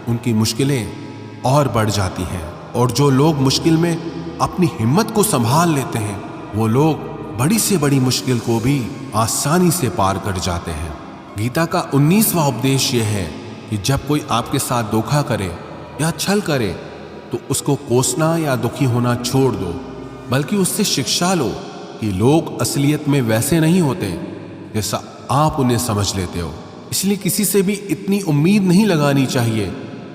उनकी मुश्किलें और बढ़ जाती हैं। और जो लोग मुश्किल में अपनी हिम्मत को संभाल लेते हैं वो लोग बड़ी से बड़ी मुश्किल को भी आसानी से पार कर जाते हैं। गीता का 19वां उपदेश यह है कि जब कोई आपके साथ धोखा करे या छल करे तो उसको कोसना या दुखी होना छोड़ दो, बल्कि उससे शिक्षा लो कि लोग असलियत में वैसे नहीं होते जैसा आप उन्हें समझ लेते हो। इसलिए किसी से भी इतनी उम्मीद नहीं लगानी चाहिए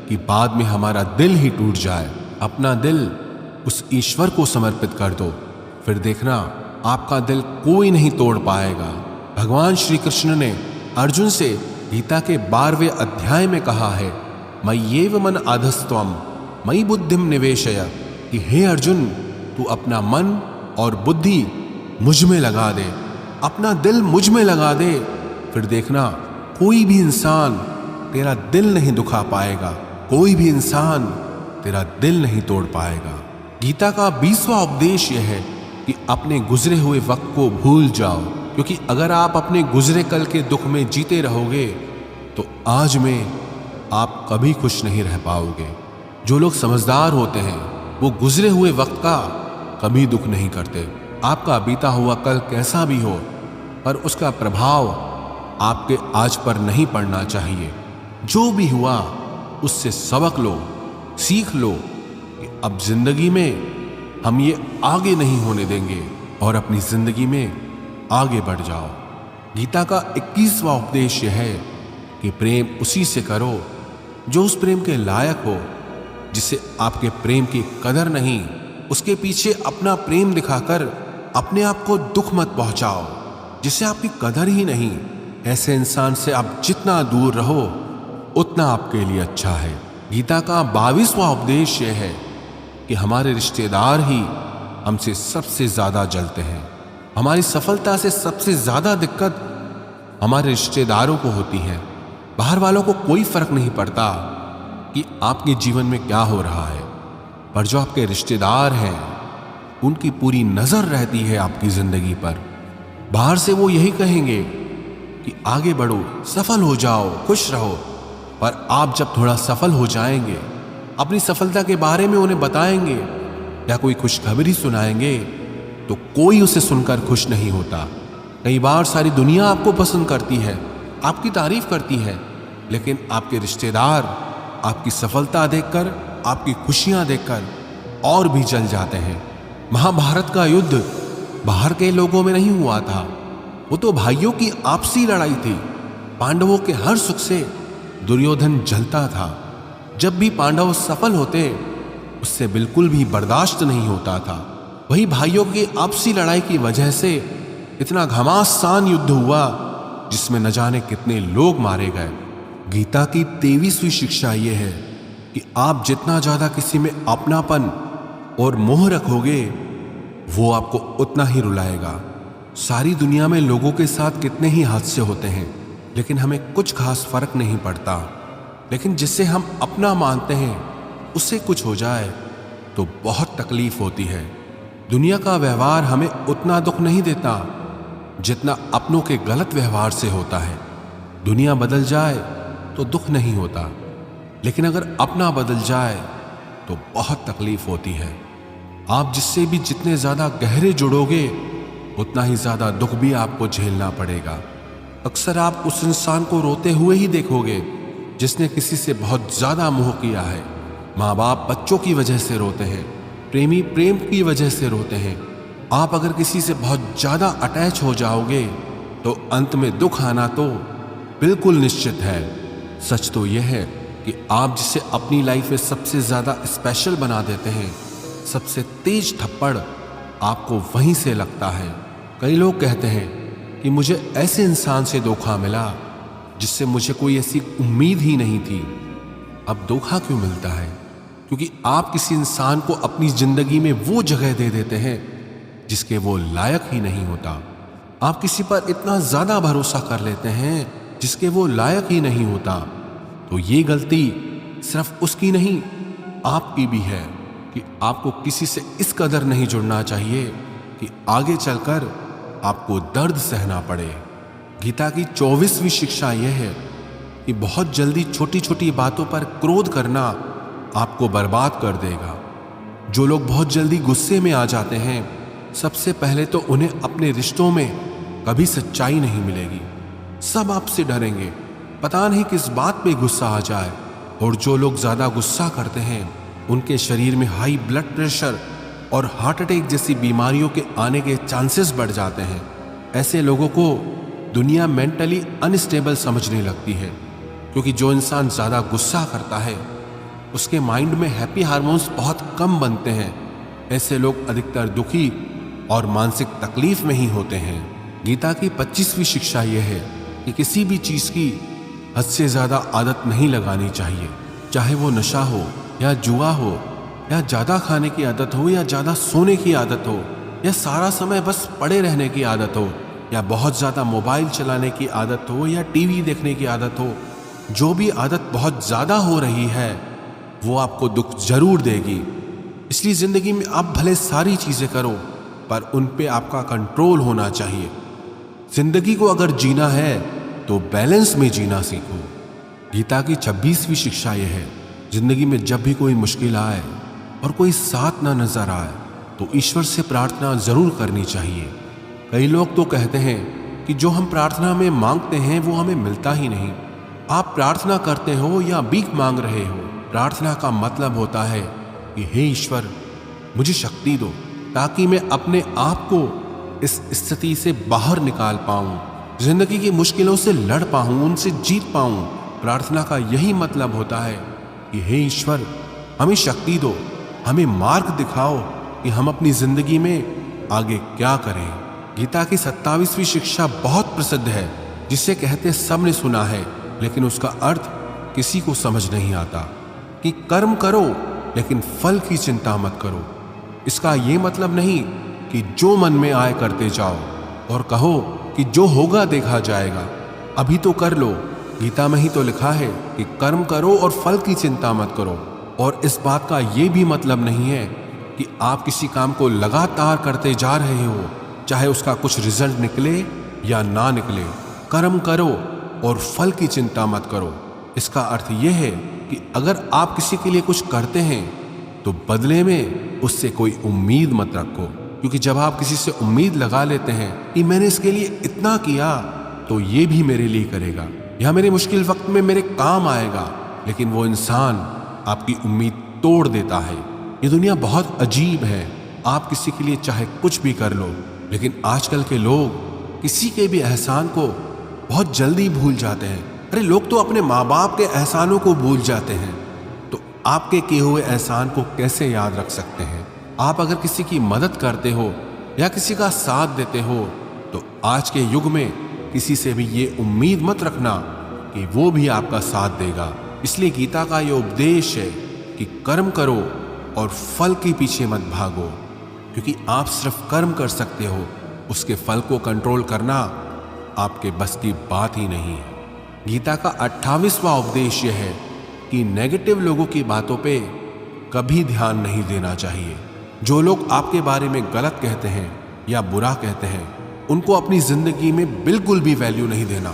कि बाद में हमारा दिल ही टूट जाए। अपना दिल उस ईश्वर को समर्पित कर दो, फिर देखना आपका दिल कोई नहीं तोड़ पाएगा। भगवान श्री कृष्ण ने अर्जुन से गीता के 12वें अध्याय में कहा है, मय्येव मन आधस्त्वम मयि बुद्धिम निवेशय, कि हे अर्जुन तू अपना मन और बुद्धि मुझ में लगा दे, अपना दिल मुझ में लगा दे, फिर देखना कोई भी इंसान तेरा दिल नहीं दुखा पाएगा, कोई भी इंसान तेरा दिल नहीं तोड़ पाएगा। गीता का 20वां उपदेश यह है कि अपने गुजरे हुए वक्त को भूल जाओ, क्योंकि अगर आप अपने गुजरे कल के दुख में जीते रहोगे तो आज में आप कभी खुश नहीं रह पाओगे। जो लोग समझदार होते हैं वो गुजरे हुए वक्त का कभी दुख नहीं करते। आपका बीता हुआ कल कैसा भी हो, पर उसका प्रभाव आपके आज पर नहीं पड़ना चाहिए। जो भी हुआ उससे सबक लो, सीख लो कि अब जिंदगी में हम ये आगे नहीं होने देंगे और अपनी जिंदगी में आगे बढ़ जाओ। गीता का 21वां उपदेश यह है कि प्रेम उसी से करो जो उस प्रेम के लायक हो। जिसे आपके प्रेम की कदर नहीं, उसके पीछे अपना प्रेम दिखाकर अपने आप को दुख मत पहुंचाओ। जिसे आपकी कदर ही नहीं, ऐसे इंसान से आप जितना दूर रहो उतना आपके लिए अच्छा है। गीता का 22वां उपदेश यह है कि हमारे रिश्तेदार ही हमसे सबसे ज्यादा जलते हैं। हमारी सफलता से सबसे ज्यादा दिक्कत हमारे रिश्तेदारों को होती है। बाहर वालों को कोई फर्क नहीं पड़ता कि आपके जीवन में क्या हो रहा है, पर जो आपके रिश्तेदार हैं उनकी पूरी नजर रहती है आपकी जिंदगी पर। बाहर से वो यही कहेंगे कि आगे बढ़ो, सफल हो जाओ, खुश रहो, पर आप जब थोड़ा सफल हो जाएंगे, अपनी सफलता के बारे में उन्हें बताएंगे या कोई खुशखबरी सुनाएंगे तो कोई उसे सुनकर खुश नहीं होता। कई बार सारी दुनिया आपको पसंद करती है, आपकी तारीफ करती है, लेकिन आपके रिश्तेदार आपकी सफलता देखकर, आपकी खुशियां देखकर और भी जल जाते हैं। महाभारत का युद्ध बाहर के लोगों में नहीं हुआ था, वो तो भाइयों की आपसी लड़ाई थी। पांडवों के हर सुख से दुर्योधन जलता था। जब भी पांडव सफल होते उससे बिल्कुल भी बर्दाश्त नहीं होता था। वही भाइयों की आपसी लड़ाई की वजह से इतना घमासान युद्ध हुआ जिसमें न जाने कितने लोग मारे गए। गीता की 23वीं शिक्षा यह है कि आप जितना ज्यादा किसी में अपनापन और मोह रखोगे वो आपको उतना ही रुलाएगा। सारी दुनिया में लोगों के साथ कितने ही हादसे होते हैं, लेकिन हमें कुछ खास फर्क नहीं पड़ता। लेकिन जिसे हम अपना मानते हैं उससे कुछ हो जाए तो बहुत तकलीफ होती है। दुनिया का व्यवहार हमें उतना दुख नहीं देता जितना अपनों के गलत व्यवहार से होता है। दुनिया बदल जाए तो दुख नहीं होता, लेकिन अगर अपना बदल जाए तो बहुत तकलीफ होती है। आप जिससे भी जितने ज्यादा गहरे जुड़ोगे उतना ही ज्यादा दुख भी आपको झेलना पड़ेगा। अक्सर आप उस इंसान को रोते हुए ही देखोगे जिसने किसी से बहुत ज्यादा मोह किया है। माँ बाप बच्चों की वजह से रोते हैं, प्रेमी प्रेम की वजह से रोते हैं। आप अगर किसी से बहुत ज्यादा अटैच हो जाओगे तो अंत में दुख आना तो बिल्कुल निश्चित है। सच तो यह है कि आप जिसे अपनी लाइफ में सबसे ज्यादा स्पेशल बना देते हैं, सबसे तेज थप्पड़ आपको वहीं से लगता है। कई लोग कहते हैं कि मुझे ऐसे इंसान से धोखा मिला जिससे मुझे कोई ऐसी उम्मीद ही नहीं थी। अब धोखा क्यों मिलता है? क्योंकि आप किसी इंसान को अपनी जिंदगी में वो जगह दे देते हैं जिसके वो लायक ही नहीं होता। आप किसी पर इतना ज्यादा भरोसा कर लेते हैं जिसके वो लायक ही नहीं होता। तो ये गलती सिर्फ उसकी नहीं, आपकी भी है कि आपको किसी से इस कदर नहीं जुड़ना चाहिए कि आगे चलकर आपको दर्द सहना पड़े। गीता की 24वीं शिक्षा यह है कि बहुत जल्दी छोटी छोटी बातों पर क्रोध करना आपको बर्बाद कर देगा। जो लोग बहुत जल्दी गुस्से में आ जाते हैं, सबसे पहले तो उन्हें अपने रिश्तों में कभी सच्चाई नहीं मिलेगी। सब आपसे डरेंगे, पता नहीं किस बात पे गुस्सा आ जाए। और जो लोग ज्यादा गुस्सा करते हैं उनके शरीर में हाई ब्लड प्रेशर और हार्ट अटैक जैसी बीमारियों के आने के चांसेस बढ़ जाते हैं। ऐसे लोगों को दुनिया मेंटली अनस्टेबल समझने लगती है, क्योंकि जो इंसान ज्यादा गुस्सा करता है उसके माइंड में हैप्पी हार्मोन्स बहुत कम बनते हैं। ऐसे लोग अधिकतर दुखी और मानसिक तकलीफ में ही होते हैं। गीता की 25वीं शिक्षा यह है कि किसी भी चीज की हद से ज्यादा आदत नहीं लगानी चाहिए, चाहे वो नशा हो या जुआ हो या ज्यादा खाने की आदत हो या ज्यादा सोने की आदत हो या सारा समय बस पड़े रहने की आदत हो या बहुत ज़्यादा मोबाइल चलाने की आदत हो या टीवी देखने की आदत हो, जो भी आदत बहुत ज़्यादा हो रही है वो आपको दुख जरूर देगी। इसलिए ज़िंदगी में आप भले सारी चीज़ें करो पर उन पे आपका कंट्रोल होना चाहिए। जिंदगी को अगर जीना है तो बैलेंस में जीना सीखो। गीता की 26वीं शिक्षा यह है, जिंदगी में जब भी कोई मुश्किल आए और कोई साथ ना नजर आए तो ईश्वर से प्रार्थना जरूर करनी चाहिए। कई लोग तो कहते हैं कि जो हम प्रार्थना में मांगते हैं वो हमें मिलता ही नहीं। आप प्रार्थना करते हो या भीख मांग रहे हो, प्रार्थना का मतलब होता है कि हे ईश्वर मुझे शक्ति दो ताकि मैं अपने आप को इस स्थिति से बाहर निकाल पाऊं, जिंदगी की मुश्किलों से लड़ पाऊं, उनसे जीत पाऊं। प्रार्थना का यही मतलब होता है कि हे ईश्वर हमें शक्ति दो, हमें मार्ग दिखाओ कि हम अपनी जिंदगी में आगे क्या करें। गीता की 27वीं शिक्षा बहुत प्रसिद्ध है, जिसे कहते सब ने सुना है लेकिन उसका अर्थ किसी को समझ नहीं आता कि कर्म करो लेकिन फल की चिंता मत करो। इसका ये मतलब नहीं कि जो मन में आए करते जाओ और कहो कि जो होगा देखा जाएगा, अभी तो कर लो। गीता में ही तो लिखा है कि कर्म करो और फल की चिंता मत करो। और इस बात का ये भी मतलब नहीं है कि आप किसी काम को लगातार करते जा रहे हो, चाहे उसका कुछ रिजल्ट निकले या ना निकले। कर्म करो और फल की चिंता मत करो। इसका अर्थ यह है कि अगर आप किसी के लिए कुछ करते हैं तो बदले में उससे कोई उम्मीद मत रखो, क्योंकि जब आप किसी से उम्मीद लगा लेते हैं कि मैंने इसके लिए इतना किया तो ये भी मेरे लिए करेगा या मेरे मुश्किल वक्त में मेरे काम आएगा, लेकिन वो इंसान आपकी उम्मीद तोड़ देता है। ये दुनिया बहुत अजीब है। आप किसी के लिए चाहे कुछ भी कर लो, लेकिन आजकल के लोग किसी के भी एहसान को बहुत जल्दी भूल जाते हैं। अरे लोग तो अपने माँ बाप के एहसानों को भूल जाते हैं, तो आपके किए हुए एहसान को कैसे याद रख सकते हैं। आप अगर किसी की मदद करते हो या किसी का साथ देते हो तो आज के युग में किसी से भी ये उम्मीद मत रखना कि वो भी आपका साथ देगा। इसलिए गीता का ये उपदेश है कि कर्म करो और फल के पीछे मत भागो, क्योंकि आप सिर्फ कर्म कर सकते हो, उसके फल को कंट्रोल करना आपके बस की बात ही नहीं है। गीता का 28वां उपदेश यह है कि नेगेटिव लोगों की बातों पे कभी ध्यान नहीं देना चाहिए। जो लोग आपके बारे में गलत कहते हैं या बुरा कहते हैं, उनको अपनी जिंदगी में बिल्कुल भी वैल्यू नहीं देना।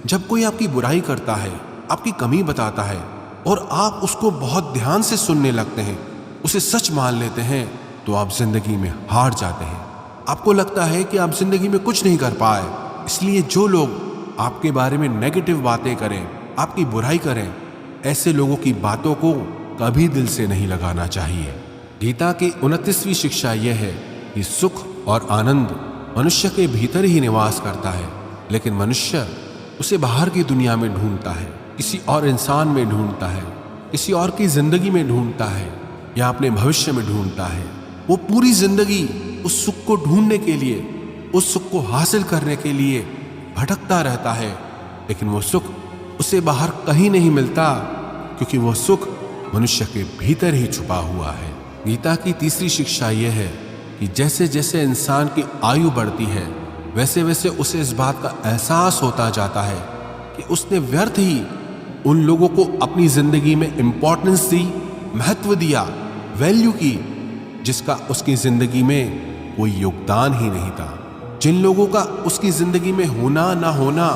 जब कोई आपकी बुराई करता है, आपकी कमी बताता है और आप उसको बहुत ध्यान से सुनने लगते हैं, उसे सच मान लेते हैं, तो आप जिंदगी में हार जाते हैं। आपको लगता है कि आप जिंदगी में कुछ नहीं कर पाए। इसलिए जो लोग आपके बारे में नेगेटिव बातें करें, आपकी बुराई करें, ऐसे लोगों की बातों को कभी दिल से नहीं लगाना चाहिए। गीता की 29वीं शिक्षा यह है कि सुख और आनंद मनुष्य के भीतर ही निवास करता है, लेकिन मनुष्य उसे बाहर की दुनिया में ढूंढता है, किसी और इंसान में ढूंढता है, किसी और की जिंदगी में ढूंढता है या अपने भविष्य में ढूंढता है। वो पूरी जिंदगी उस सुख को ढूंढने के लिए, उस सुख को हासिल करने के लिए भटकता रहता है, लेकिन वो सुख उसे बाहर कहीं नहीं मिलता, क्योंकि वो सुख मनुष्य के भीतर ही छुपा हुआ है। गीता की 3री शिक्षा यह है कि जैसे जैसे इंसान की आयु बढ़ती है, वैसे वैसे उसे इस बात का एहसास होता जाता है कि उसने व्यर्थ ही उन लोगों को अपनी जिंदगी में इंपॉर्टेंस दी, महत्व दिया, वैल्यू की, जिसका उसकी जिंदगी में कोई योगदान ही नहीं था। जिन लोगों का उसकी जिंदगी में होना ना होना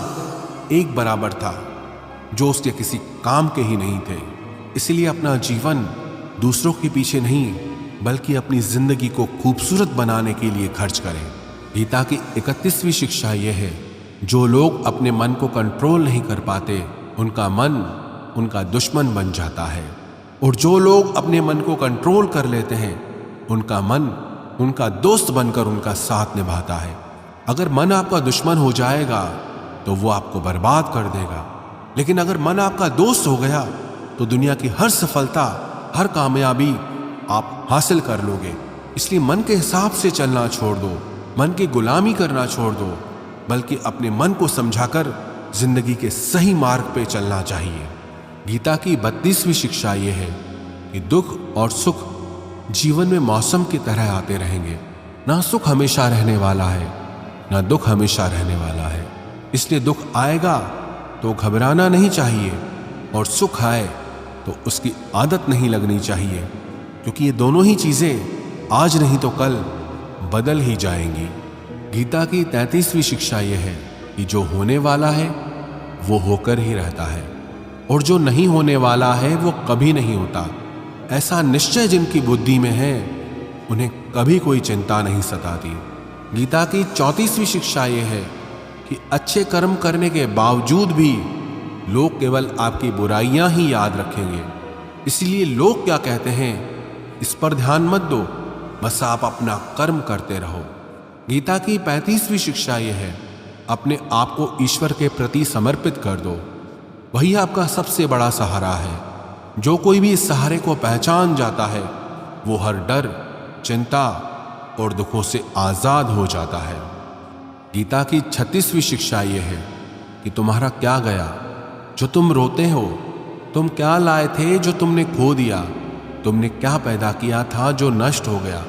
एक बराबर था, जो उसके किसी काम के ही नहीं थे। इसलिए अपना जीवन दूसरों के पीछे नहीं बल्कि अपनी जिंदगी को खूबसूरत बनाने के लिए खर्च करें। गीता की 31वीं शिक्षा यह है, जो लोग अपने मन को कंट्रोल नहीं कर पाते, उनका मन उनका दुश्मन बन जाता है, और जो लोग अपने मन को कंट्रोल कर लेते हैं, उनका मन उनका दोस्त बनकर उनका साथ निभाता है। अगर मन आपका दुश्मन हो जाएगा तो वो आपको बर्बाद कर देगा, लेकिन अगर मन आपका दोस्त हो गया तो दुनिया की हर सफलता, हर कामयाबी आप हासिल कर लोगे। इसलिए मन के हिसाब से चलना छोड़ दो, मन की गुलामी करना छोड़ दो, बल्कि अपने मन को समझाकर जिंदगी के सही मार्ग पे चलना चाहिए। गीता की 32वीं शिक्षा यह है कि दुख और सुख जीवन में मौसम की तरह आते रहेंगे। ना सुख हमेशा रहने वाला है ना दुख हमेशा रहने वाला है। इसलिए दुख आएगा तो घबराना नहीं चाहिए, और सुख आए तो उसकी आदत नहीं लगनी चाहिए, क्योंकि ये दोनों ही चीजें आज नहीं तो कल बदल ही जाएंगी। गीता की 33वीं शिक्षा यह है कि जो होने वाला है वो होकर ही रहता है, और जो नहीं होने वाला है वो कभी नहीं होता। ऐसा निश्चय जिनकी बुद्धि में है उन्हें कभी कोई चिंता नहीं सताती। गीता की 34वीं शिक्षा यह है कि अच्छे कर्म करने के बावजूद भी लोग केवल आपकी बुराइयां ही याद रखेंगे। इसलिए लोग क्या कहते हैं इस पर ध्यान मत दो, बस आप अपना कर्म करते रहो। गीता की 35वीं शिक्षा यह है अपने आप को ईश्वर के प्रति समर्पित कर दो, वही आपका सबसे बड़ा सहारा है। जो कोई भी इस सहारे को पहचान जाता है वो हर डर, चिंता और दुखों से आजाद हो जाता है। गीता की 36वीं शिक्षा यह है कि तुम्हारा क्या गया जो तुम रोते हो, तुम क्या लाए थे जो तुमने खो दिया, तुमने क्या पैदा किया था जो नष्ट हो गया,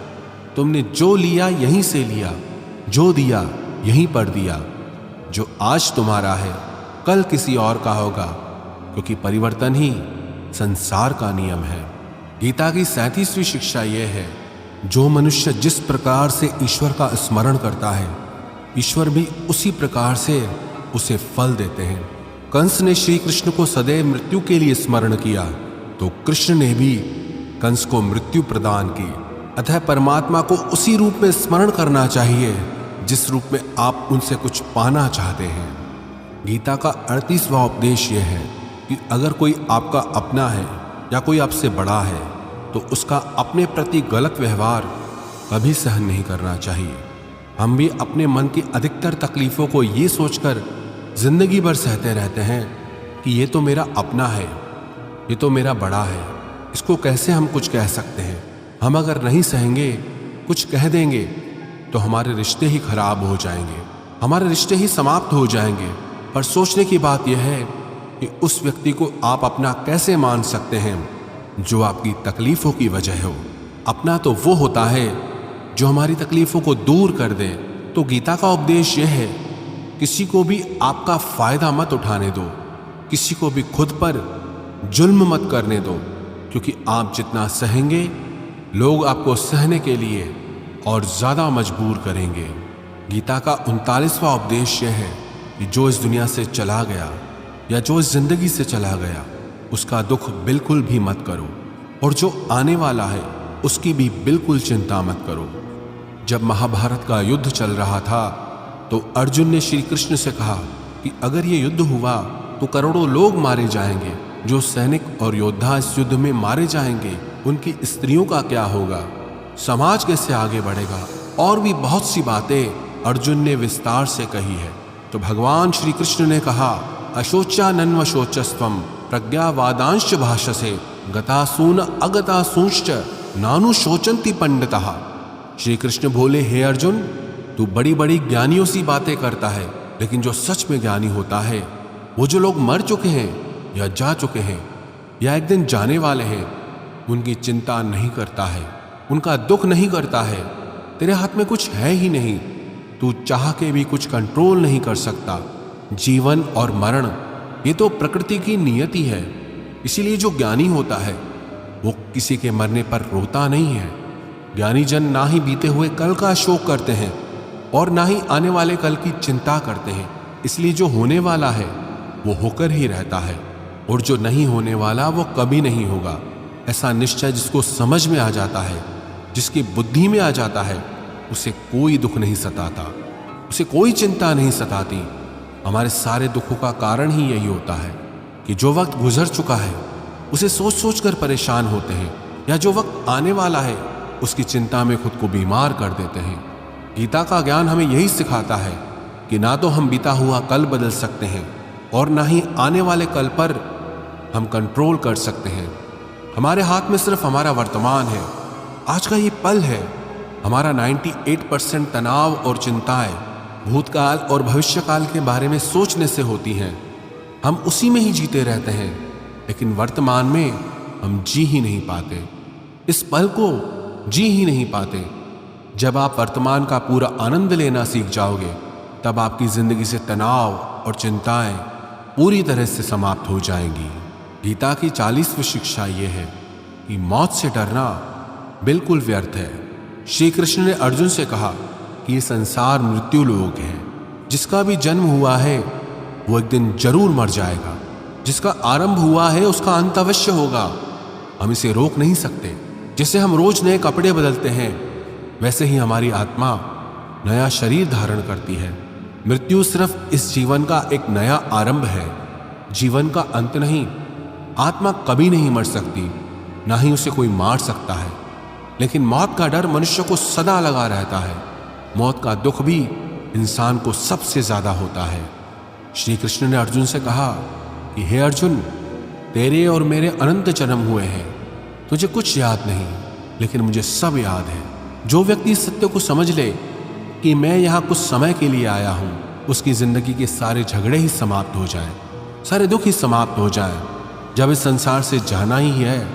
तुमने जो लिया यहीं से लिया, जो दिया यहीं पर दिया। जो आज तुम्हारा है कल किसी और का होगा, क्योंकि परिवर्तन ही संसार का नियम है। गीता की 37वीं शिक्षा यह है जो मनुष्य जिस प्रकार से ईश्वर का स्मरण करता है, ईश्वर भी उसी प्रकार से उसे फल देते हैं। कंस ने श्री कृष्ण को सदैव मृत्यु के लिए स्मरण किया, तो कृष्ण ने भी कंस को मृत्यु प्रदान की। अतः परमात्मा को उसी रूप में स्मरण करना चाहिए जिस रूप में आप उनसे कुछ पाना चाहते हैं। गीता का 38वां उपदेश यह है कि अगर कोई आपका अपना है या कोई आपसे बड़ा है तो उसका अपने प्रति गलत व्यवहार कभी सहन नहीं करना चाहिए। हम भी अपने मन की अधिकतर तकलीफों को ये सोचकर जिंदगी भर सहते रहते हैं कि ये तो मेरा अपना है, ये तो मेरा बड़ा है, इसको कैसे हम कुछ कह सकते हैं। हम अगर नहीं सहेंगे, कुछ कह देंगे तो हमारे रिश्ते ही खराब हो जाएंगे, हमारे रिश्ते ही समाप्त हो जाएंगे। पर सोचने की बात यह है कि उस व्यक्ति को आप अपना कैसे मान सकते हैं जो आपकी तकलीफों की वजह हो। अपना तो वो होता है जो हमारी तकलीफों को दूर कर दे। तो गीता का उपदेश यह है किसी को भी आपका फायदा मत उठाने दो, किसी को भी खुद पर जुल्म मत करने दो, क्योंकि आप जितना सहेंगे लोग आपको सहने के लिए और ज्यादा मजबूर करेंगे। गीता का 39वां उपदेश यह है कि जो इस दुनिया से चला गया या जो इस जिंदगी से चला गया उसका दुख बिल्कुल भी मत करो, और जो आने वाला है उसकी भी बिल्कुल चिंता मत करो। जब महाभारत का युद्ध चल रहा था तो अर्जुन ने श्री कृष्ण से कहा कि अगर ये युद्ध हुआ तो करोड़ों लोग मारे जाएंगे। जो सैनिक और योद्धा इस युद्ध में मारे जाएंगे उनकी स्त्रियों का क्या होगा, समाज कैसे आगे बढ़ेगा। और भी बहुत सी बातें अर्जुन ने विस्तार से कही है। तो भगवान श्री कृष्ण ने कहा अशोचा नन्व शोचस्त्वम प्रज्ञावादांश भाषसे गतासून अगतासूंश्च नानु शोचंती पंडितः। श्री कृष्ण बोले हे अर्जुन, तू बड़ी बड़ी ज्ञानियों सी बातें करता है, लेकिन जो सच में ज्ञानी होता है वो जो लोग मर चुके हैं या जा चुके हैं या एक दिन जाने वाले हैं उनकी चिंता नहीं करता है, उनका दुख नहीं करता है। तेरे हाथ में कुछ है ही नहीं, तू चाह के भी कुछ कंट्रोल नहीं कर सकता। जीवन और मरण ये तो प्रकृति की नियति है। इसीलिए जो ज्ञानी होता है वो किसी के मरने पर रोता नहीं है। ज्ञानी जन ना ही बीते हुए कल का शोक करते हैं और ना ही आने वाले कल की चिंता करते हैं। इसलिए जो होने वाला है वो होकर ही रहता है, और जो नहीं होने वाला वो कभी नहीं होगा। ऐसा निश्चय जिसको समझ में आ जाता है, जिसकी बुद्धि में आ जाता है, उसे कोई दुख नहीं सताता, उसे कोई चिंता नहीं सताती। हमारे सारे दुखों का कारण ही यही होता है कि जो वक्त गुजर चुका है उसे सोच सोच कर परेशान होते हैं, या जो वक्त आने वाला है उसकी चिंता में खुद को बीमार कर देते हैं। गीता का ज्ञान हमें यही सिखाता है कि ना तो हम बीता हुआ कल बदल सकते हैं और ना ही आने वाले कल पर हम कंट्रोल कर सकते हैं। हमारे हाथ में सिर्फ हमारा वर्तमान है, आज का ये पल है। हमारा 98% तनाव और चिंताएं भूतकाल और भविष्यकाल के बारे में सोचने से होती हैं। हम उसी में ही जीते रहते हैं, लेकिन वर्तमान में हम जी ही नहीं पाते, इस पल को जी ही नहीं पाते। जब आप वर्तमान का पूरा आनंद लेना सीख जाओगे तब आपकी जिंदगी से तनाव और चिंताएं पूरी तरह से समाप्त हो जाएंगी। गीता की 40वीं शिक्षा ये है कि मौत से डरना बिल्कुल व्यर्थ है। श्री कृष्ण ने अर्जुन से कहा कि ये संसार मृत्यु लोक है। जिसका भी जन्म हुआ है वो एक दिन जरूर मर जाएगा। जिसका आरंभ हुआ है उसका अंत अवश्य होगा। हम इसे रोक नहीं सकते। जैसे हम रोज नए कपड़े बदलते हैं वैसे ही हमारी आत्मा नया शरीर धारण करती है। मृत्यु सिर्फ इस जीवन का एक नया आरंभ है, जीवन का अंत नहीं। आत्मा कभी नहीं मर सकती, ना ही उसे कोई मार सकता है। लेकिन मौत का डर मनुष्य को सदा लगा रहता है। मौत का दुख भी इंसान को सबसे ज्यादा होता है। श्री कृष्ण ने अर्जुन से कहा कि हे अर्जुन, तेरे और मेरे अनंत जन्म हुए हैं, तुझे कुछ याद नहीं, लेकिन मुझे सब याद है। जो व्यक्ति इस सत्य को समझ ले कि मैं यहाँ कुछ समय के लिए आया हूँ, उसकी जिंदगी के सारे झगड़े ही समाप्त हो जाएं, सारे दुख ही समाप्त हो जाएं। जब इस संसार से जाना ही है